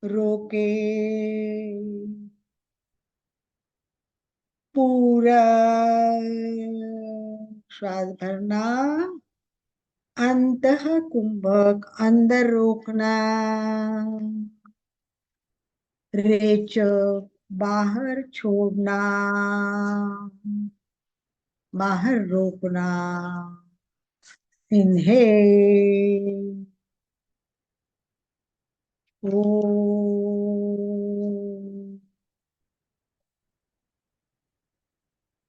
रोके, पूरा श्वास भरना, अंतः कुंभक, अंदर रोकना, रेचक, बाहर छोड़ना, बाहर रोकना। इनहेल, ओ,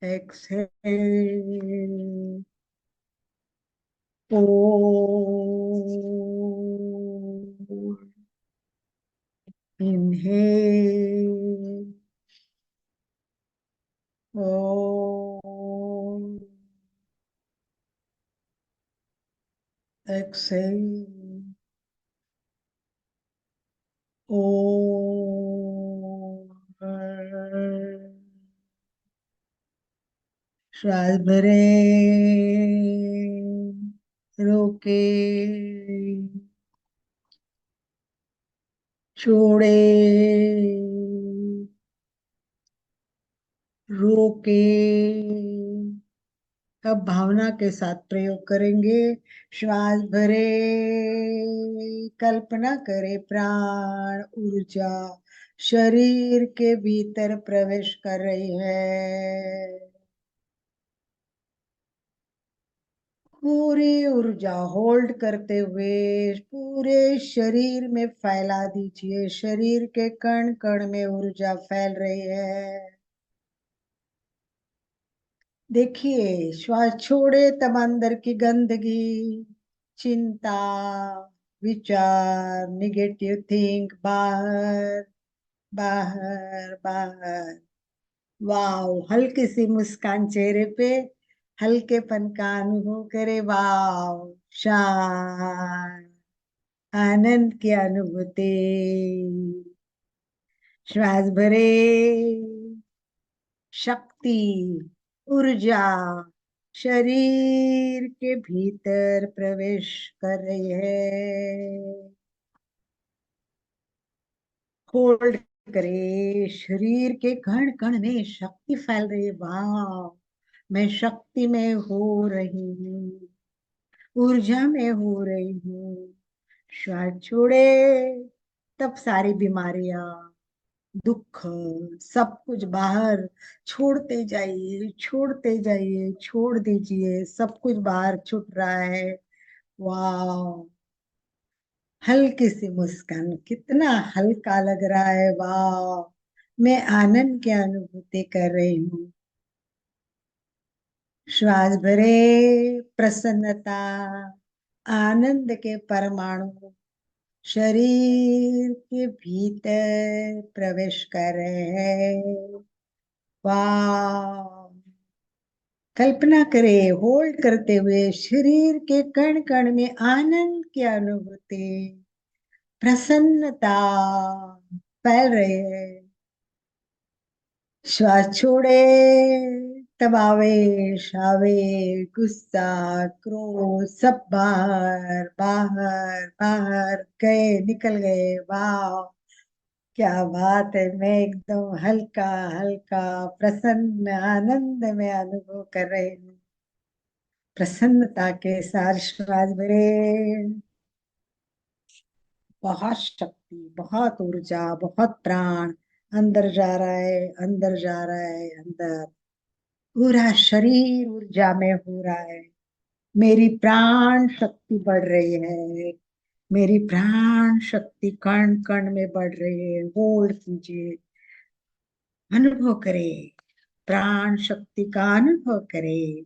एक्सहेल, ओ, इनहेल, ओ, एक्सेल। ओ श्वास भरे, रोके, छोड़े, रोके। अब भावना के साथ प्रयोग करेंगे। श्वास भरे, कल्पना करे प्राण ऊर्जा शरीर के भीतर प्रवेश कर रही है। पूरी ऊर्जा होल्ड करते हुए पूरे शरीर में फैला दीजिए। शरीर के कण कण में ऊर्जा फैल रही है। देखिए, श्वास छोड़े तब अंदर की गंदगी, चिंता, विचार, निगेटिव थिंक बाहर, बाहर, बाहर। वाव, हल्की सी मुस्कान चेहरे पे, हल्केपन का अनुभव करे। वाव, शांत, आनंद की अनुभूति। श्वास भरे, शक्ति, ऊर्जा शरीर के भीतर प्रवेश कर रही है। होल्ड करे, शरीर के कण कण में शक्ति फैल रही है। वाह, मैं शक्ति में हो रही हूँ, ऊर्जा में हो रही हूँ। श्वास छोड़े तब सारी बीमारियां, दुख, सब कुछ बाहर छोड़ते जाइए, छोड़ते जाइए, छोड़ दीजिए। सब कुछ बाहर छूट रहा है। वाह, हल्की सी मुस्कान, कितना हल्का लग रहा है। वाह, मैं आनंद की अनुभूति कर रही हूँ। श्वास भरे, प्रसन्नता, आनंद के परमाणु शरीर के भीतर प्रवेश कर रहे हैं। वाह, कल्पना करे, होल्ड करते हुए शरीर के कण कण में आनंद की अनुभूति, प्रसन्नता फैल रही है। श्वास छोड़े तब आवेश, आवेग, गुस्सा, क्रोध सब बाहर, बाहर, बाहर गए, निकल गए। वाह, क्या बात है। मैं एकदम हल्का हल्का, प्रसन्न, आनंद में अनुभव कर रही हूँ। प्रसन्नता के साथ श्वास भरे। बहुत शक्ति, बहुत ऊर्जा, बहुत प्राण अंदर जा रहा है, अंदर जा रहा है, अंदर। पूरा शरीर ऊर्जा में हो रहा है। मेरी प्राण शक्ति बढ़ रही है। मेरी प्राण शक्ति कण कण में बढ़ रही है। होल्ड कीजिए, अनुभव करे, प्राण शक्ति का अनुभव करे।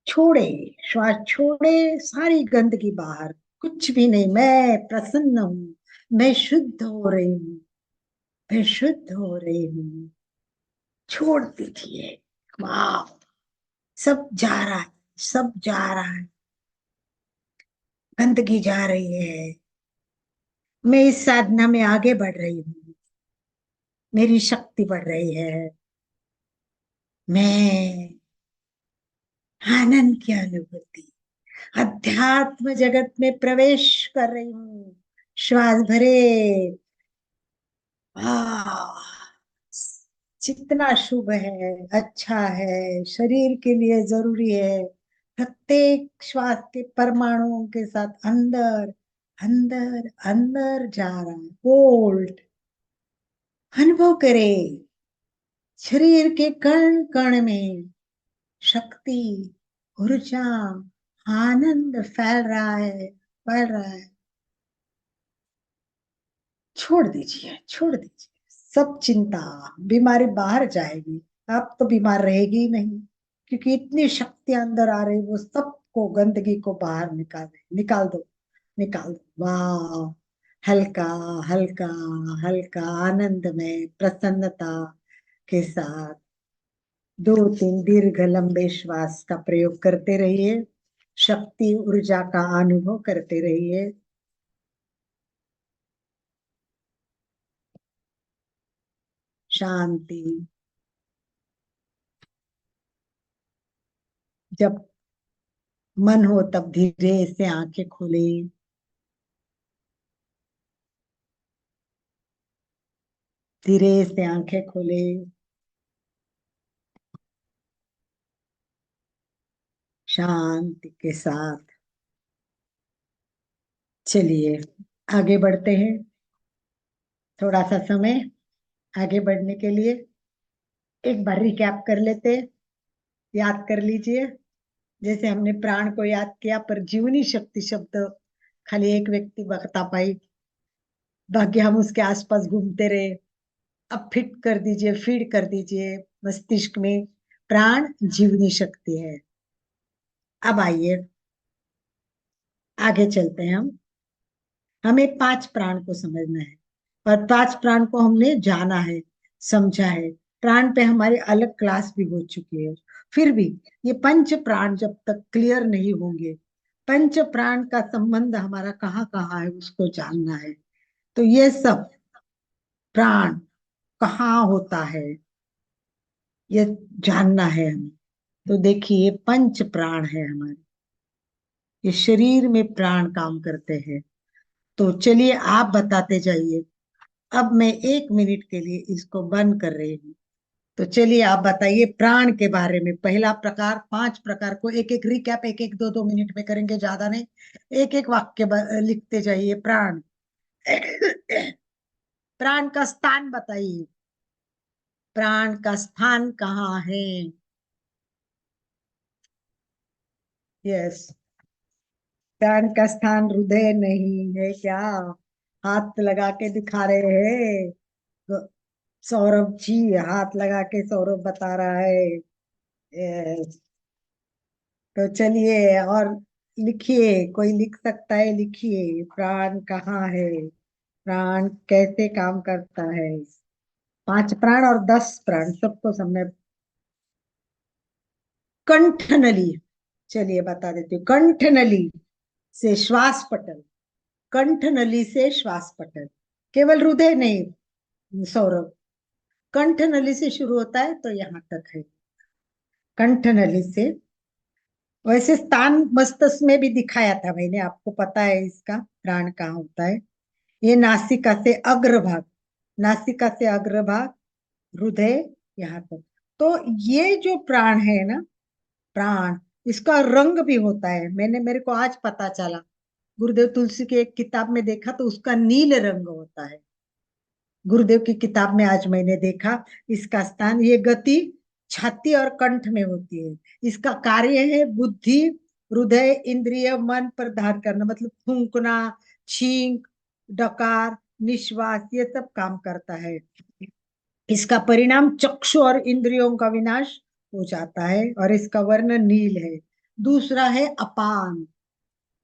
छोड़े, श्वास छोड़े, सारी गंदगी बाहर, कुछ भी नहीं। मैं प्रसन्न हूँ, मैं शुद्ध हो रही हूँ, मैं शुद्ध हो रही हूँ। छोड़ दीजिए। वाह, सब जा रहा है, सब जा रहा है, गंदगी जा रही है। मैं इस साधना में आगे बढ़ रही हूँ, मेरी शक्ति बढ़ रही है। मैं आनंद की अनुभूति, अध्यात्म जगत में प्रवेश कर रही हूँ। श्वास भरे। आह, जितना शुभ है, अच्छा है, शरीर के लिए जरूरी है, प्रत्येक श्वास के परमाणुओं के साथ अंदर, अंदर, अंदर जा रहा है। होल्ड, अनुभव करे, शरीर के कण कण में शक्ति, ऊर्जा, आनंद फैल रहा है, फैल रहा है। छोड़ दीजिए, छोड़ दीजिए सब चिंता। बीमारी बाहर जाएगी, आप तो बीमार रहेगी ही नहीं, क्योंकि इतनी शक्ति अंदर आ रही, वो सबको, गंदगी को बाहर निकाल दे, निकाल दो, निकाल दो। वाह, हल्का, हल्का, हल्का, आनंद में, प्रसन्नता के साथ 2-3 दीर्घ लंबे श्वास का प्रयोग करते रहिए। शक्ति ऊर्जा का अनुभव करते रहिए। शांति। जब मन हो तब धीरे से आंखें खोले। धीरे से आंखें खोले। शांति के साथ चलिए आगे बढ़ते हैं। थोड़ा सा समय आगे बढ़ने के लिए एक बार रिकैप कर लेते। याद कर लीजिए, जैसे हमने प्राण को याद किया, पर जीवनी शक्ति शब्द खाली एक व्यक्ति बता पाई, बाकी हम उसके आसपास घूमते रहे। अब फिट कर दीजिए, फीड कर दीजिए मस्तिष्क में, प्राण जीवनी शक्ति है। अब आइए आगे चलते हैं। हमें 5 प्राण को समझना है, और 5 प्राण को हमने जाना है, समझा है। प्राण पे हमारी अलग क्लास भी हो चुकी है। फिर भी ये पंच प्राण जब तक क्लियर नहीं होंगे, पंच प्राण का संबंध हमारा कहाँ कहाँ है उसको जानना है। तो ये सब प्राण कहाँ होता है ये जानना है हमें। तो देखिए पंच प्राण है हमारे, ये शरीर में प्राण काम करते हैं। तो चलिए आप बताते जाइए। अब मैं 1 मिनट के लिए इसको बंद कर रही हूँ। तो चलिए आप बताइए प्राण के बारे में। पहला प्रकार, 5 प्रकार को एक एक रिकैप, एक एक 2-2 मिनट में करेंगे, ज्यादा नहीं। एक एक वाक्य लिखते जाइए। प्राण। प्राण का स्थान बताइए। प्राण का स्थान कहाँ है? यस। प्राण का स्थान हृदय नहीं है क्या? हाथ लगा के दिखा रहे हैं सौरभ जी, हाथ लगा के सौरभ बता रहा है। यस। तो चलिए और लिखिए, कोई लिख सकता है, लिखिए प्राण कहाँ है, प्राण कैसे काम करता है। 5 प्राण और 10 प्राण सबको समझ। कंठ नली, चलिए बता देती हूँ। कंठ नली से श्वास पटल, कंठ नली से श्वास पटल, केवल हृदय नहीं सौरभ, कंठ नली से शुरू होता है तो यहाँ तक है। कंठ नली से, वैसे स्थान मस्तिष्क में भी दिखाया था मैंने, आपको पता है इसका प्राण कहाँ होता है। ये नासिका से अग्रभाग, नासिका से अग्रभाग, हृदय, यहाँ तक। तो ये जो प्राण है ना, प्राण, इसका रंग भी होता है। मेरे को आज पता चला, गुरुदेव तुलसी की एक किताब में देखा तो उसका नील रंग होता है। गुरुदेव की किताब में आज मैंने देखा इसका स्थान, ये गति छाती और कंठ में होती है। इसका कार्य है बुद्धि, हृदय, इंद्रिय, मन पर धारण करना, मतलब फूंकना, छींक, डकार, निश्वास, ये सब काम करता है। इसका परिणाम चक्षु और इंद्रियों का विनाश हो जाता है, और इसका वर्ण नील है। दूसरा है अपान।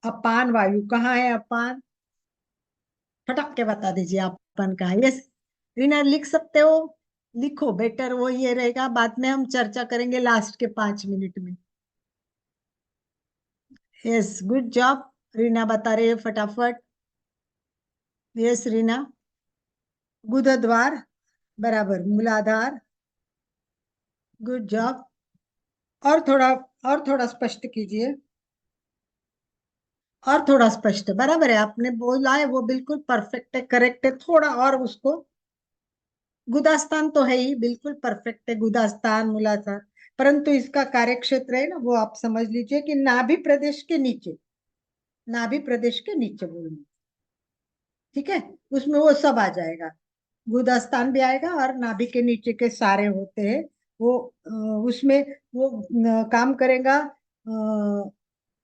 अपान वायु कहाँ है? अपान फटक के बता दीजिए, अपान कहाँ है? यस रीना, लिख सकते हो, लिखो, बेटर वो ये रहेगा, बाद में हम चर्चा करेंगे लास्ट के 5 मिनट में। Yes, good job. रीना बता रही है फटाफट। यस रीना, गुदद्वार, बराबर, मूलाधार, गुड जॉब। और थोड़ा स्पष्ट कीजिए, और थोड़ा स्पष्ट, बराबर है, आपने बोला है वो बिल्कुल परफेक्ट है, करेक्ट है। थोड़ा और उसको, गुदास्तान तो है ही, बिल्कुल परफेक्ट है, गुदास्तान, मूलाधार। परंतु इसका कार्य क्षेत्र है ना, वो आप समझ लीजिए कि नाभि प्रदेश के नीचे, नाभि प्रदेश के नीचे बोलना, ठीक है? उसमें वो सब आ जाएगा, गुदास्तान भी आएगा, और नाभि के नीचे के सारे होते हैं वो, उसमें वो काम करेगा।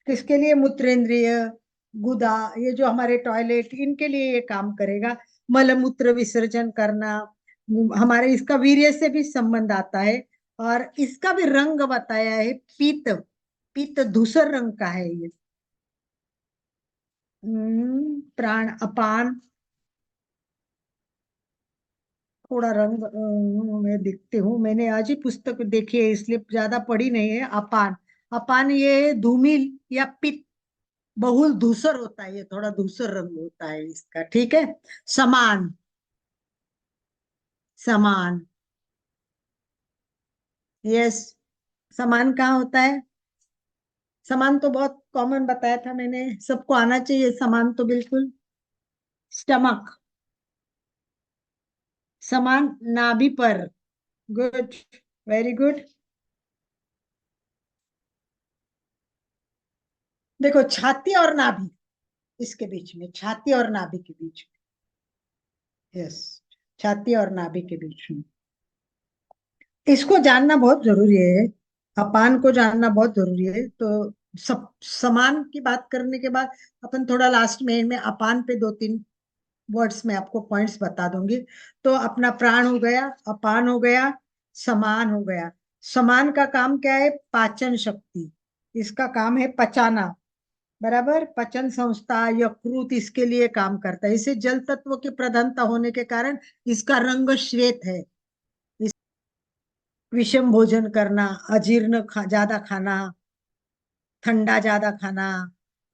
किसके लिए? मूत्रेंद्रिय, गुदा, ये जो हमारे टॉयलेट, इनके लिए ये काम करेगा। मलमूत्र विसर्जन करना, हमारे इसका वीर्य से भी संबंध आता है। और इसका भी रंग बताया है, पीत, पीत धूसर रंग का है ये। प्राण अपान, थोड़ा रंग मैं देखती हूँ, मैंने आज ही पुस्तक देखी है इसलिए ज्यादा पढ़ी नहीं है। अपान, अपान ये धूमिल या पित्त बहुल धूसर होता है, ये थोड़ा धूसर रंग होता है इसका, ठीक है। समान, समान, यस, समान कहाँ होता है? समान तो बहुत कॉमन बताया था मैंने, सबको आना चाहिए समान तो बिल्कुल। स्टमक, समान नाभि पर, गुड, वेरी गुड। देखो छाती और नाभि, इसके बीच में, छाती और नाभि के बीच में, यस, छाती और नाभि के बीच में, इसको जानना बहुत जरूरी है, अपान को जानना बहुत जरूरी है। तो सब समान की बात करने के बाद अपन थोड़ा लास्ट में इनमें अपान पे दो तीन वर्ड्स में आपको पॉइंट्स बता दूंगी। तो अपना प्राण हो गया, अपान हो गया, समान हो गया। समान का काम क्या है? पाचन शक्ति, इसका काम है पचाना, बराबर। पचन संस्था, यकृत इसके लिए काम करता है। इसे जल तत्व की प्रधानता होने के कारण इसका रंग श्वेत है। विषम भोजन करना, अजीर्ण ज्यादा खाना, ठंडा ज्यादा खाना,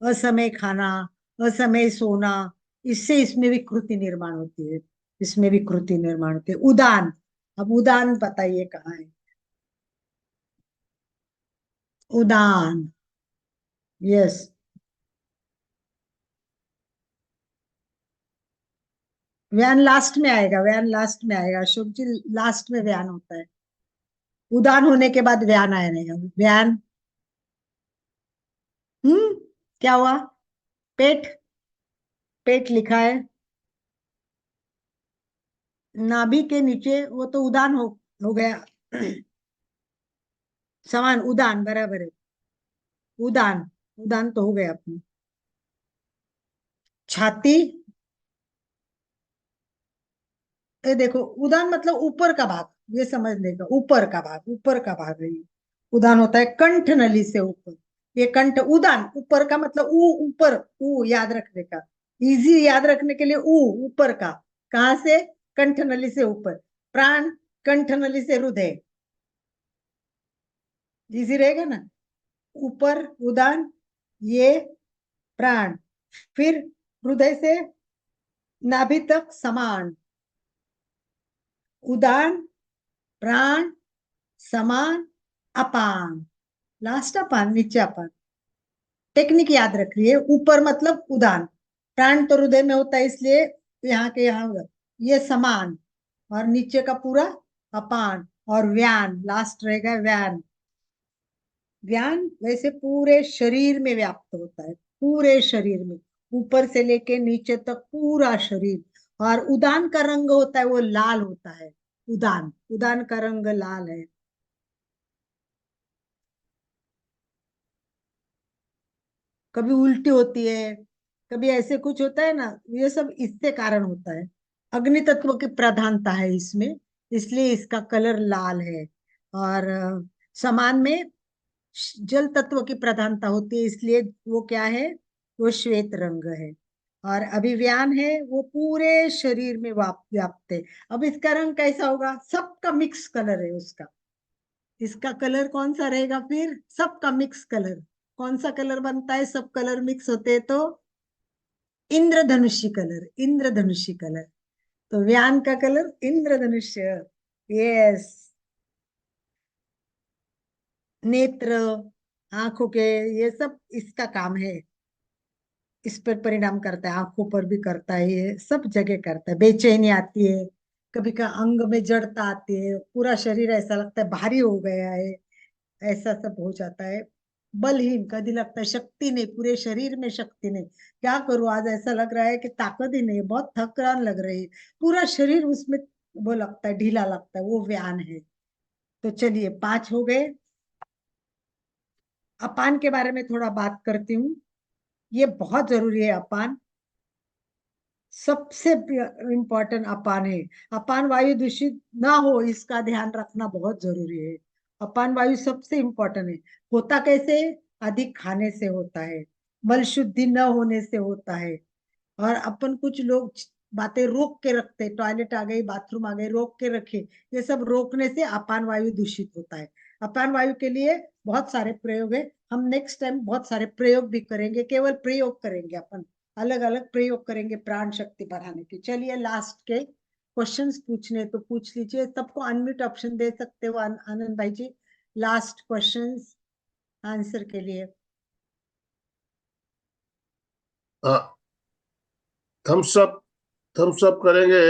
असमय खाना, असमय सोना, इससे इसमें विकृति निर्माण होती है, इसमें विकृति निर्माण होती है। उदान, अब उदान बताइए कहाँ है? उदान, यस, व्यान लास्ट में आएगा, व्यान लास्ट में आएगा अशोक जी, लास्ट में व्यान होता है। उदान होने के बाद व्यान आएगा, व्यान। क्या हुआ? पेट, पेट लिखा है नाभि के नीचे, वो तो उदान हो गया। समान, उदान बराबर है, उदान, उदान तो हो गया अपनी। छाती, ये देखो उदान मतलब ऊपर का भाग, ये समझ लेगा, ऊपर का भाग, ऊपर का भाग है ये। उदान होता है कंठ नली से ऊपर, ये कंठ। उदान ऊपर का मतलब ऊ, ऊपर, ऊ याद रखने का, इजी याद रखने के लिए, ऊ ऊपर का, कहां से? कंठ नली से ऊपर। प्राण कंठ नली से हृदय, इजी रहेगा ना। ऊपर उदान, ये प्राण, फिर हृदय से नाभि तक समान। उदान, प्राण, समान, अपान, लास्ट अपान, नीचे अपान। टेक्निक याद रखिए, ऊपर मतलब उदान, प्राण तो हृदय में होता है इसलिए यहाँ के यहाँ उधर, ये समान, और नीचे का पूरा अपान, और व्यान लास्ट रहेगा, व्यान। व्यान वैसे पूरे शरीर में व्याप्त होता है, पूरे शरीर में, ऊपर से लेके नीचे तक पूरा शरीर। और उदान का रंग होता है वो लाल होता है, उदान, उदान का रंग लाल है। कभी उल्टी होती है, कभी ऐसे कुछ होता है ना, ये सब इससे कारण होता है। अग्नि तत्व की प्रधानता है इसमें, इसलिए इसका कलर लाल है। और समान में जल तत्व की प्रधानता होती है, इसलिए वो क्या है? वो श्वेत रंग है। और अभिव्यान है वो पूरे शरीर में व्याप्त है। अब इसका रंग कैसा होगा? सबका मिक्स कलर है उसका, इसका कलर कौन सा रहेगा फिर? सबका मिक्स कलर। कौन सा कलर बनता है सब कलर मिक्स होते हैं तो? इंद्रधनुषी कलर, इंद्रधनुषी कलर। तो व्यान का कलर इंद्रधनुष्य, यस। नेत्र, आंखों के, ये सब इसका काम है, इस पर परिणाम करता है, आंखों पर भी करता है, ये सब जगह करता है। बेचैनी आती है, कभी का अंग में जड़ता आती है, पूरा शरीर ऐसा लगता है भारी हो गया है, ऐसा सब हो जाता है। बलहीन कभी लगता है शक्ति नहीं, पूरे शरीर में शक्ति नहीं, क्या करूं आज ऐसा लग रहा है कि ताकत ही नहीं, बहुत थकान लग रही है, पूरा शरीर उसमें वो लगता है, ढीला लगता है, वो व्यान है। तो चलिए 5 हो गए। अपान के बारे में थोड़ा बात करती हूँ, ये बहुत जरूरी है अपान, सबसे इम्पोर्टेंट अपान है। अपान वायु दूषित ना हो इसका ध्यान रखना बहुत जरूरी है। अपान वायु सबसे इम्पोर्टेंट है। होता कैसे? अधिक खाने से होता है, मल शुद्धि न होने से होता है। और अपन कुछ लोग बातें रोक के रखते, टॉयलेट आ गई, बाथरूम आ गई, रोक के रखे, ये सब रोकने से अपान वायु दूषित होता है। अपान वायु के लिए बहुत सारे प्रयोग है, हम नेक्स्ट टाइम बहुत सारे प्रयोग भी करेंगे, केवल प्रयोग करेंगे अपन, अलग अलग प्रयोग करेंगे प्राण शक्ति बढ़ाने की। चलिए लास्ट के क्वेश्चंस पूछने तो पूछ लीजिए, सबको अनम्यूट ऑप्शन दे सकते हो आनंद भाई जी, लास्ट क्वेश्चंस आंसर के लिए। हाँ, थम्स अप करेंगे,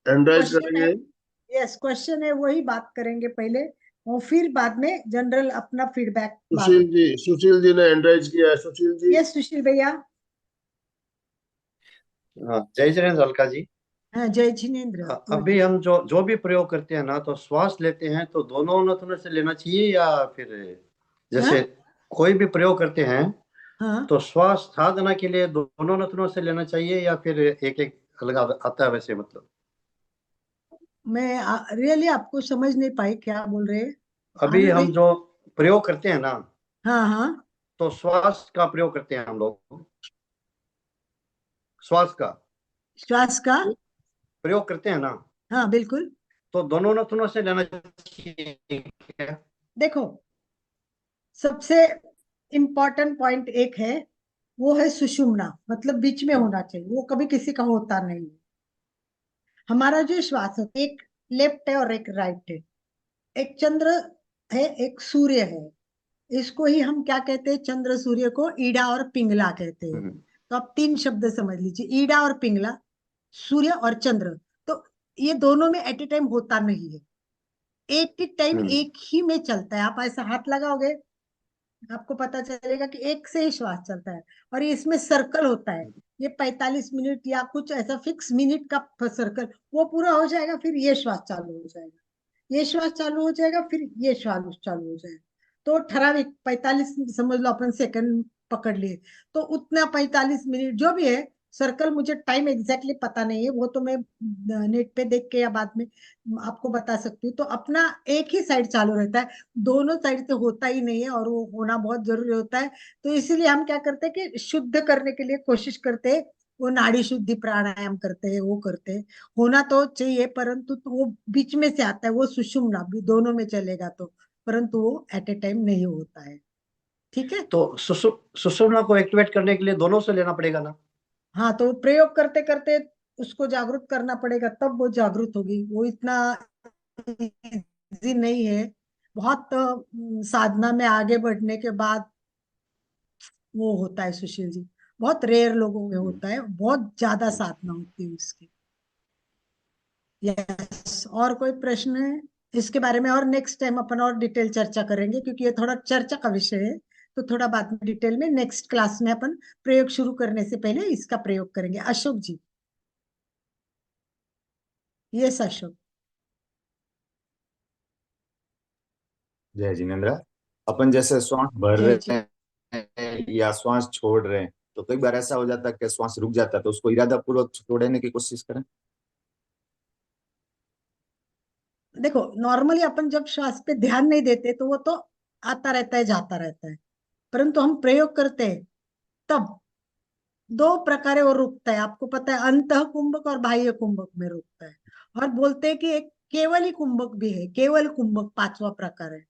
एंड्राइज क्वेश्चन है, करेंगे। यस क्वेश्चन है, वही बात करेंगे पहले और फिर बाद में जनरल अपना फीडबैक बाद में। सुशील जी ने एंड्राइज किया है, सुशील जी। यस सुशील भैया। हाँ, जय जिनेन्द्र अलका जी। हाँ जय जिनेन्द्र। अभी हम जो भी प्रयोग करते हैं ना, तो श्वास लेते हैं तो दोनों नथुनों से लेना चाहिए या फिर जैसे हाँ? कोई भी प्रयोग करते हैं हाँ तो श्वास साधना के लिए दोनों नथुनों से लेना चाहिए या फिर एक एक अलग आता है वैसे, मतलब मैं रियली आपको समझ नहीं पाई क्या बोल रहे हैं अभी आनंद भाई। हम जो प्रयोग करते हैं ना, हाँ हाँ तो श्वास का प्रयोग करते हैं हम लोग, श्वास का श्वास का प्रयोग करते हैं ना, हाँ बिल्कुल। तो दोनों नथुनों से लेना चाहिए क्या? देखो सबसे इम्पोर्टेंट पॉइंट एक है, वो है सुषुम्ना, मतलब बीच में होना चाहिए, वो कभी किसी का होता नहीं है। हमारा जो श्वास है एक लेफ्ट है और एक राइट है, एक चंद्र है एक सूर्य है, इसको ही हम क्या कहते हैं, चंद्र सूर्य को ईड़ा और पिंगला कहते हैं। तो आप तीन शब्द समझ लीजिए, ईड़ा और पिंगला, सूर्य और चंद्र। तो ये दोनों में एट ए टाइम होता नहीं है, एक ही टाइम एक ही में चलता है। आप ऐसा हाथ लगाओगे आपको पता चलेगा कि एक से ही श्वास चलता है, और ये इसमें सर्कल होता है, ये 45 मिनट या कुछ ऐसा फिक्स मिनट का सर्कल, वो पूरा हो जाएगा फिर ये श्वास चालू हो जाएगा, ये श्वास चालू हो जाएगा फिर ये श्वास चालू हो जाएगा। तो ठराविक 45 समझ लो अपन सेकंड पकड़ लिए, तो उतना 45 मिनट जो भी है सर्कल, मुझे टाइम एग्जैक्टली पता नहीं है, वो तो मैं नेट पे देख के या बाद में आपको बता सकती हूँ। तो अपना एक ही साइड चालू रहता है, दोनों साइड से होता ही नहीं है, और वो होना बहुत जरूरी होता है। तो इसीलिए हम क्या करते हैं कि शुद्ध करने के लिए कोशिश करते हैं, वो नाड़ी शुद्धि प्राणायाम करते हैं, वो करते हैं, होना तो चाहिए, परंतु तो वो बीच में से आता है, वो सुषुम्ना भी दोनों में चलेगा तो, परंतु वो एट ए टाइम नहीं होता है। ठीक है, तो सुषुम्ना को एक्टिवेट करने के लिए दोनों से लेना पड़ेगा ना? हाँ तो प्रयोग करते करते उसको जागरूक करना पड़ेगा, तब वो जागरूक होगी, वो इतना इजी नहीं है, बहुत साधना में आगे बढ़ने के बाद वो होता है सुशील जी, बहुत रेयर लोगों में होता है, बहुत ज्यादा साधना होती है उसकी। यस, और कोई प्रश्न है इसके बारे में? और नेक्स्ट टाइम अपन और डिटेल चर्चा करेंगे, क्योंकि ये थोड़ा चर्चा का विषय है, तो थोड़ा बाद में डिटेल में नेक्स्ट क्लास में अपन प्रयोग शुरू करने से पहले इसका प्रयोग करेंगे। अशोक जी। यस अशोक। जय जिनेन्द्र। अपन जैसे श्वास भर जय जी। रहे हैं या श्वास छोड़ रहे हैं, तो कई बार ऐसा हो जाता है कि श्वास रुक जाता है, तो उसको इरादा पूर्वक छोड़ने की कोशिश करें। देखो नॉर्मली अपन जब श्वास पे ध्यान नहीं देते तो वो तो आता रहता है जाता रहता है, परंतु हम प्रयोग करते हैं तब दो प्रकारे वो रुकता है, आपको पता है, अंतः कुंभक और बाह्य कुंभक में रुकता है, और बोलते हैं कि एक केवल ही कुंभक भी है, केवल कुंभक पांचवा प्रकार है।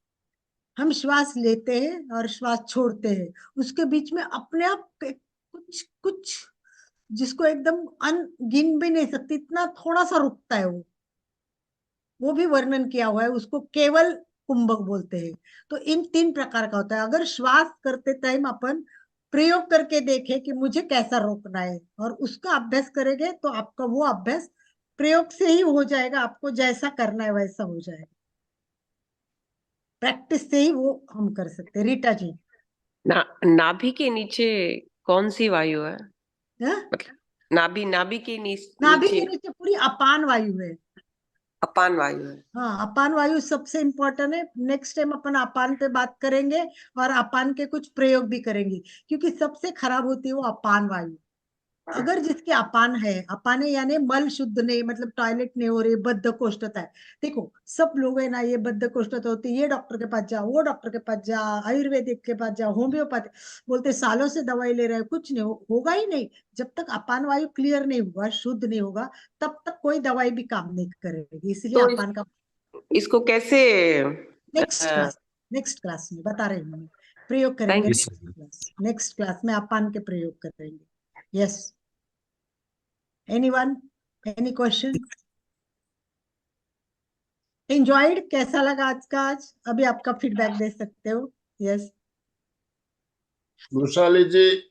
हम श्वास लेते हैं और श्वास छोड़ते हैं, उसके बीच में अपने आप कुछ कुछ जिसको एकदम गिन भी नहीं सकती, इतना थोड़ा सा रुकता है वो भी वर्णन किया हुआ है, उसको केवल कुंभक बोलते हैं। तो इन तीन प्रकार का होता है। अगर श्वास करते टाइम अपन प्रयोग करके देखें कि मुझे कैसा रोकना है और उसका अभ्यास करेंगे, तो आपका वो अभ्यास प्रयोग से ही हो जाएगा, आपको जैसा करना है वैसा हो जाएगा, प्रैक्टिस से ही वो हम कर सकते हैं। रीटा जी। नाभि के नीचे कौन सी वायु है? हाँ? मतलब नाभि नाभि के नाभि के नीचे नीचे पूरी अपान वायु है। अपान वायु है। हाँ अपान वायु सबसे इंपॉर्टेंट है, नेक्स्ट टाइम अपन अपान पे बात करेंगे और अपान के कुछ प्रयोग भी करेंगे, क्योंकि सबसे खराब होती है वो अपान वायु। अगर जिसके अपान है, अपान है यानी मल शुद्ध नहीं, मतलब टॉयलेट नहीं हो रही, बद्धकोष्ठता है। देखो सब लोग है ना, ये बद्धकोष्ठता होती है, ये डॉक्टर के पास जा, वो डॉक्टर के पास जा, आयुर्वेदिक के पास जा, होम्योपैथी, बोलते सालों से दवाई ले रहे हैं, कुछ नहीं होगा ही नहीं। जब तक अपान वायु क्लियर नहीं होगा, शुद्ध नहीं होगा, तब तक कोई दवाई भी काम नहीं करेगी। इसलिए तो अपान का इसको कैसे नेक्स्ट क्लास नेक्स्ट क्लास में बता रही हूँ मैं, प्रयोग करेंगे Thank नेक्स्ट क्लास में अपान के प्रयोग करेंगे। Yes, anyone, any question? Enjoyed? कैसा लगा आज का? आज अभी आपका फीडबैक दे सकते हो। यस, वैशाली जी। यस।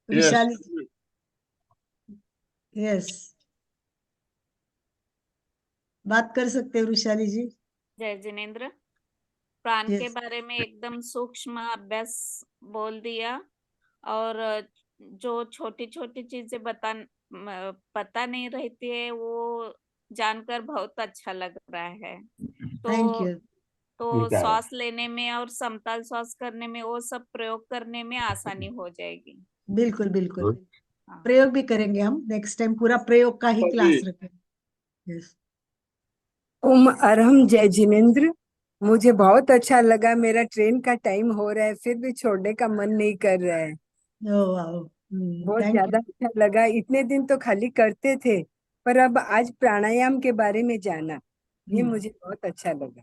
विशाली। यस, बात कर सकते हो वैशाली जी। जय जिनेन्द्र, प्राण के यस, बारे में एकदम सूक्ष्म अभ्यास बोल दिया, और जो छोटी छोटी चीजें पता नहीं रहती है वो जानकर बहुत अच्छा लग रहा है। थैंक तो यू। तो श्वास लेने में और समतल श्वास करने में वो सब प्रयोग करने में आसानी हो जाएगी। बिल्कुल बिल्कुल, हाँ। प्रयोग भी करेंगे हम नेक्स्ट टाइम, पूरा प्रयोग का ही जी। क्लास रखेंगे। यस, ओम अरहम। जय जिनेन्द्र, मुझे बहुत अच्छा लगा। मेरा ट्रेन का टाइम हो रहा है, फिर भी छोड़ने का मन नहीं कर रहा है। ओ वाओ, बहुत थैंक ज्यादा अच्छा लगा। इतने दिन तो खाली करते थे, पर अब आज प्राणायाम के बारे में जाना, ये यू। मुझे बहुत अच्छा लगा।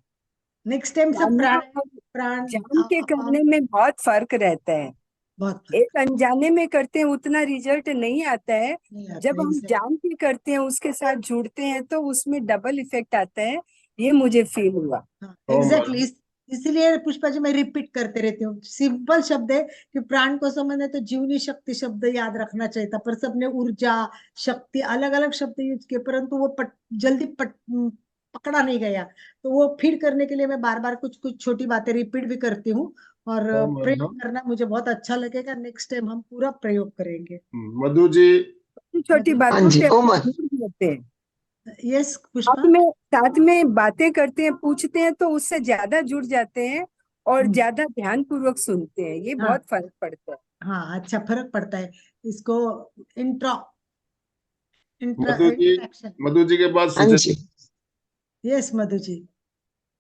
नेक्स्ट टाइम सब जानना प्राण और प्राण जान के अपान करने में बहुत फर्क रहता है। बहुत एक अनजाने में करते हैं उतना रिजल्ट नहीं आता है, नहीं आता जब हम जान के करते हैं, उसके साथ जुड़ते हैं, तो उसमें डबल इफेक्ट आता है। ये मुझे फील हुआ। एग्जैक्टली, इसीलिए पुष्पा जी मैं रिपीट करते रहती हूँ। सिंपल शब्द है कि प्राण को समझना तो जीवनी शक्ति शब्द याद रखना चाहिए था, पर सबने ऊर्जा शक्ति अलग अलग शब्द यूज किए, परंतु वो जल्दी पकड़ा नहीं गया। तो वो फीड करने के लिए मैं बार बार कुछ कुछ छोटी बातें रिपीट भी करती हूँ, और ओम प्रयोग अरहम। करना मुझे बहुत अच्छा लगेगा। नेक्स्ट टाइम हम पूरा प्रयोग करेंगे। मधु जी। छोटी मधु, बातों से हम जुड़ जाते हैं। यस पुष्पा। साथ में बातें करते हैं, पूछते हैं, तो उससे ज्यादा जुड़ जाते हैं और हम्म, ज्यादा ध्यान पूर्वक सुनते हैं। ये हाँ बहुत फर्क पड़ता है। हाँ, अच्छा फर्क पड़ता है इसको। इंट्रा मधु जी। इंट्रैक्शन। मधु जी के बाद हाँ सुजय। जी। यस मधु जी।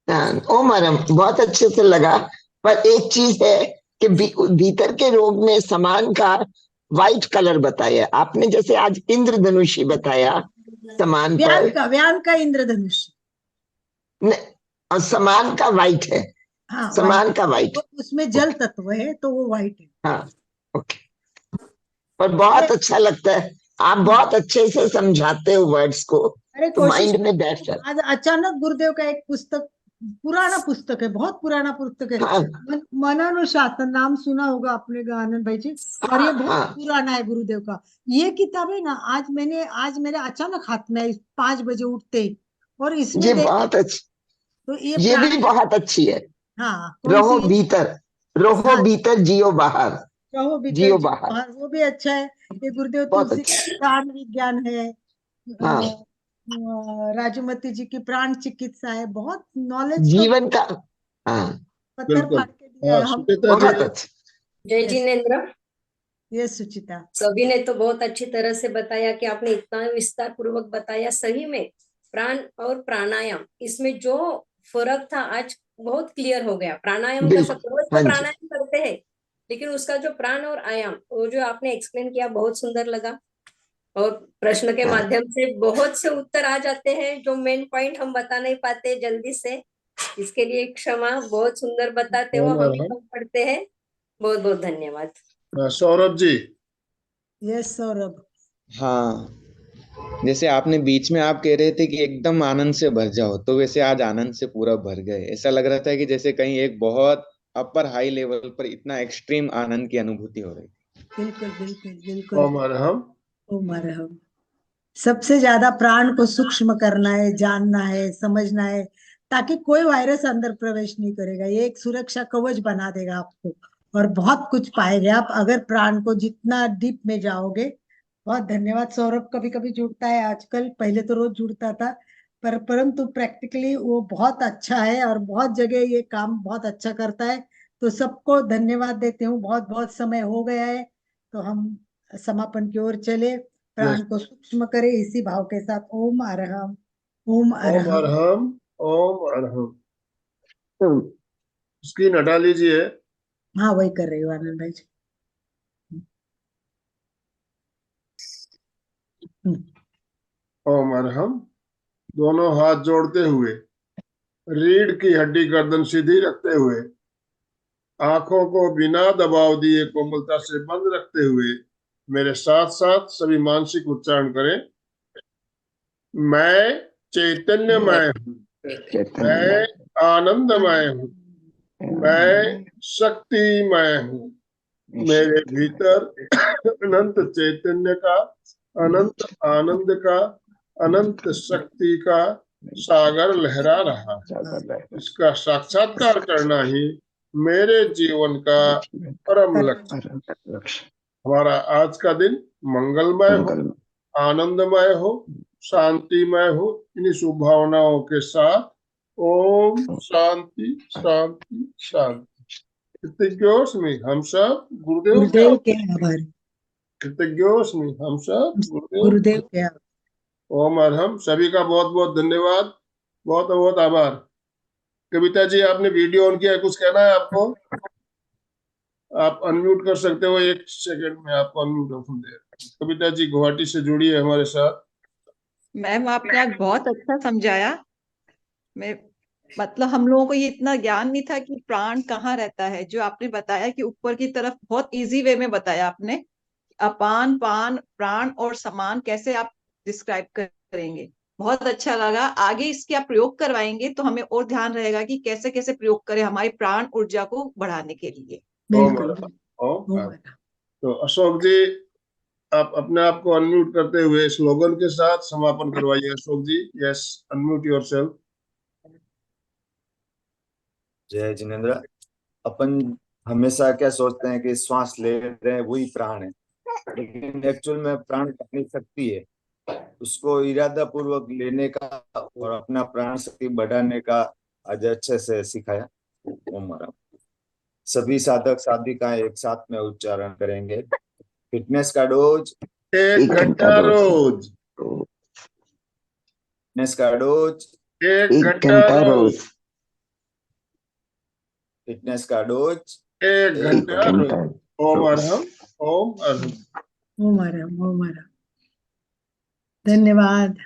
हाँ, ओ मैडम बहुत अच्छे से लगा। पर एक चीज है कि भीतर के रोग में समान का वाइट कलर बताया आपने, जैसे आज इंद्रधनुषी बताया समान पर। व्यान का इंद्रधनुष। न, और समान का वाइट है। हाँ व्हाइट, समान का वाइट। उसमें जल ओके। तत्व है तो वो व्हाइट है। हाँ, ओके। पर बहुत अच्छा लगता है, आप बहुत अच्छे से समझाते हो वर्ड्स को, अरे तो कोशिश माइंड में करती बैठ हूँ। जाता आज अचानक गुरुदेव का एक पुस्तक, पुराना पुस्तक है, बहुत पुराना पुस्तक है, है। हाँ मनानुशासन, नाम सुना होगा आपने आनंद भाई जी। और ये हाँ बहुत हाँ। पुराना है गुरुदेव का। ये किताब है ना, आज मेरे अचानक हाथ में आई 5 बजे उठते ही, और ये इसमें देख बहुत अच्छी, तो ये ये भी प्राणायाम। बहुत अच्छी है। हाँ कौन रहो सी? भीतर, रहो हाँ, भीतर, जियो बाहर। रहो भीतर जियो जीव बाहर। बाहर, वो भी अच्छा है। ये गुरुदेव बहुत तुलसी का अच्छा। प्राण विज्ञान है। हाँ, राजूमती जी की प्राण चिकित्सा है, बहुत नॉलेज का जीवन का। हाँ, पत्थर बिल्कुल। फाड़ के दिया हाँ है हम। सुचेता जी। बहुत अच्छा। जय यस, जिनेन्द्र, यस सुचिता। सभी ने तो बहुत अच्छी तरह से बताया कि आपने इतना विस्तार पूर्वक बताया। सही में प्राण और प्राणायाम, इसमें जो फर्क था आज बहुत क्लियर हो गया। प्राणायाम का सब बिल्कुल। रोज तो हाँ जी। प्राणायाम करते हैं, लेकिन उसका जो प्राण और आयाम, वो जो आपने एक्सप्लेन किया बहुत सुंदर लगा। और प्रश्न के हाँ, माध्यम से बहुत से उत्तर आ जाते हैं, जो मेन पॉइंट हम बता नहीं पाते जल्दी से, इसके लिए क्षमा। बहुत सुंदर बताते हो, ओम हम भी अरहम। कम पढ़ते हैं। बहुत बहुत धन्यवाद। सौरभ जी। यस सौरभ। हाँ, जैसे आपने बीच में आप कह रहे थे कि एकदम आनंद से भर जाओ, तो वैसे आज आनंद से पूरा भर गए। ऐसा लग रहा था कि जैसे कहीं एक बहुत अपर हाई लेवल पर इतना एक्सट्रीम आनंद की अनुभूति हो रही। बिल्कुल बिल्कुल बिल्कुल। ओम अरहम। ओम अरहम। सबसे ज्यादा प्राण को सूक्ष्म करना है, जानना है, समझना है, ताकि कोई वायरस अंदर प्रवेश नहीं करेगा। ये एक सुरक्षा कवच बना देगा आपको, और बहुत कुछ पाएंगे आप अगर प्राण को जितना डीप में जाओगे। बहुत धन्यवाद सौरभ। कभी कभी जुड़ता है आजकल, पहले तो रोज जुड़ता था, पर परंतु प्रैक्टिकली वो बहुत अच्छा है, और बहुत जगह ये काम बहुत अच्छा करता है। तो सबको धन्यवाद देते हूँ। बहुत बहुत समय हो गया है, तो हम समापन की ओर चले। यस। प्राण को सूक्ष्म करे इसी भाव के साथ। ओम अरहम, ओम ओम अरहम। अरहम। ओम अरहम। तो स्क्रीन हटा लीजिए। हाँ वही कर रही हूँ आनंद भाई जी। हम्म, ओम अरहम। दोनों हाथ जोड़ते हुए रीढ़ की हड्डी गर्दन सीधी रखते हुए, आंखों को बिना दबाव दिए कोमलता से बंद रखते हुए मेरे साथ साथ सभी मानसिक उच्चारण करें। मैं चैतन्यमय हूँ, मैं आनंदमय हूँ, मैं शक्तिमय हूँ। मेरे भीतर अनंत चैतन्य का, अनंत आनंद का, अनंत शक्ति का सागर लहरा रहा है। इसका साक्षात्कार करना ही मेरे जीवन का परम लक्ष्य। हमारा आज का दिन मंगलमय हो, आनंदमय हो, शांतिमय हो। इन्हीं शुभ भावनाओं के साथ ओम शांति शांति शांति। कृतज्ञोस्मि हम सब गुरुदेव गुरुदेव के आभार, कृतज्ञोस्मि हम सब गुरुदेव के आभार। ओम अरहम। सभी का बहुत बहुत धन्यवाद, बहुत बहुत आभार। कविता जी, आपने वीडियो ऑन किया है, कुछ कहना है आपको? आप अनम्यूट कर सकते हो, 1 सेकंड में आपको अनम्यूट ऑप्शन दे। कविता जी गुवाहाटी से जुड़ी है हमारे साथ। मैम आपने आज बहुत अच्छा समझाया। मैं मतलब हम लोगों को ये इतना ज्ञान नहीं था कि प्राण कहाँ रहता है। जो आपने बताया कि ऊपर की तरफ, बहुत इजी वे में बताया आपने। अपान, पान, प्राण और समान कैसे आप डिस्क्राइब करेंगे, बहुत अच्छा लगा। आगे इसके आप प्रयोग करवाएंगे तो हमें और ध्यान रहेगा कि कैसे कैसे प्रयोग करें हमारी प्राण ऊर्जा को बढ़ाने के लिए। तो अशोक जी, आप अपने आप को अनम्यूट करते हुए स्लोगन के साथ समापन करवाइए। अशोक जी, यस, अनम्यूट योरसेल्फ। जय जिनेंद्र। अपन हमेशा क्या सोचते हैं कि श्वास ले रहे हैं वही प्राण है, लेकिन एक्चुअल में प्राण अपनी शक्ति है। उसको इरादा पूर्वक लेने का और अपना प्राण शक्ति बढ़ाने का आज अच्छे से सिखाया। ओम राम। सभी साधक साधिकाएं एक साथ में उच्चारण करेंगे। फिटनेस का डोज 1 घंटा रोज। फिटनेस का डोज 1 घंटा रोज। फिटनेस का डोज 1 घंटा रोज। ओम अरहम, ओम अरहम। ओम अरहम, ओम अरहम। धन्यवाद।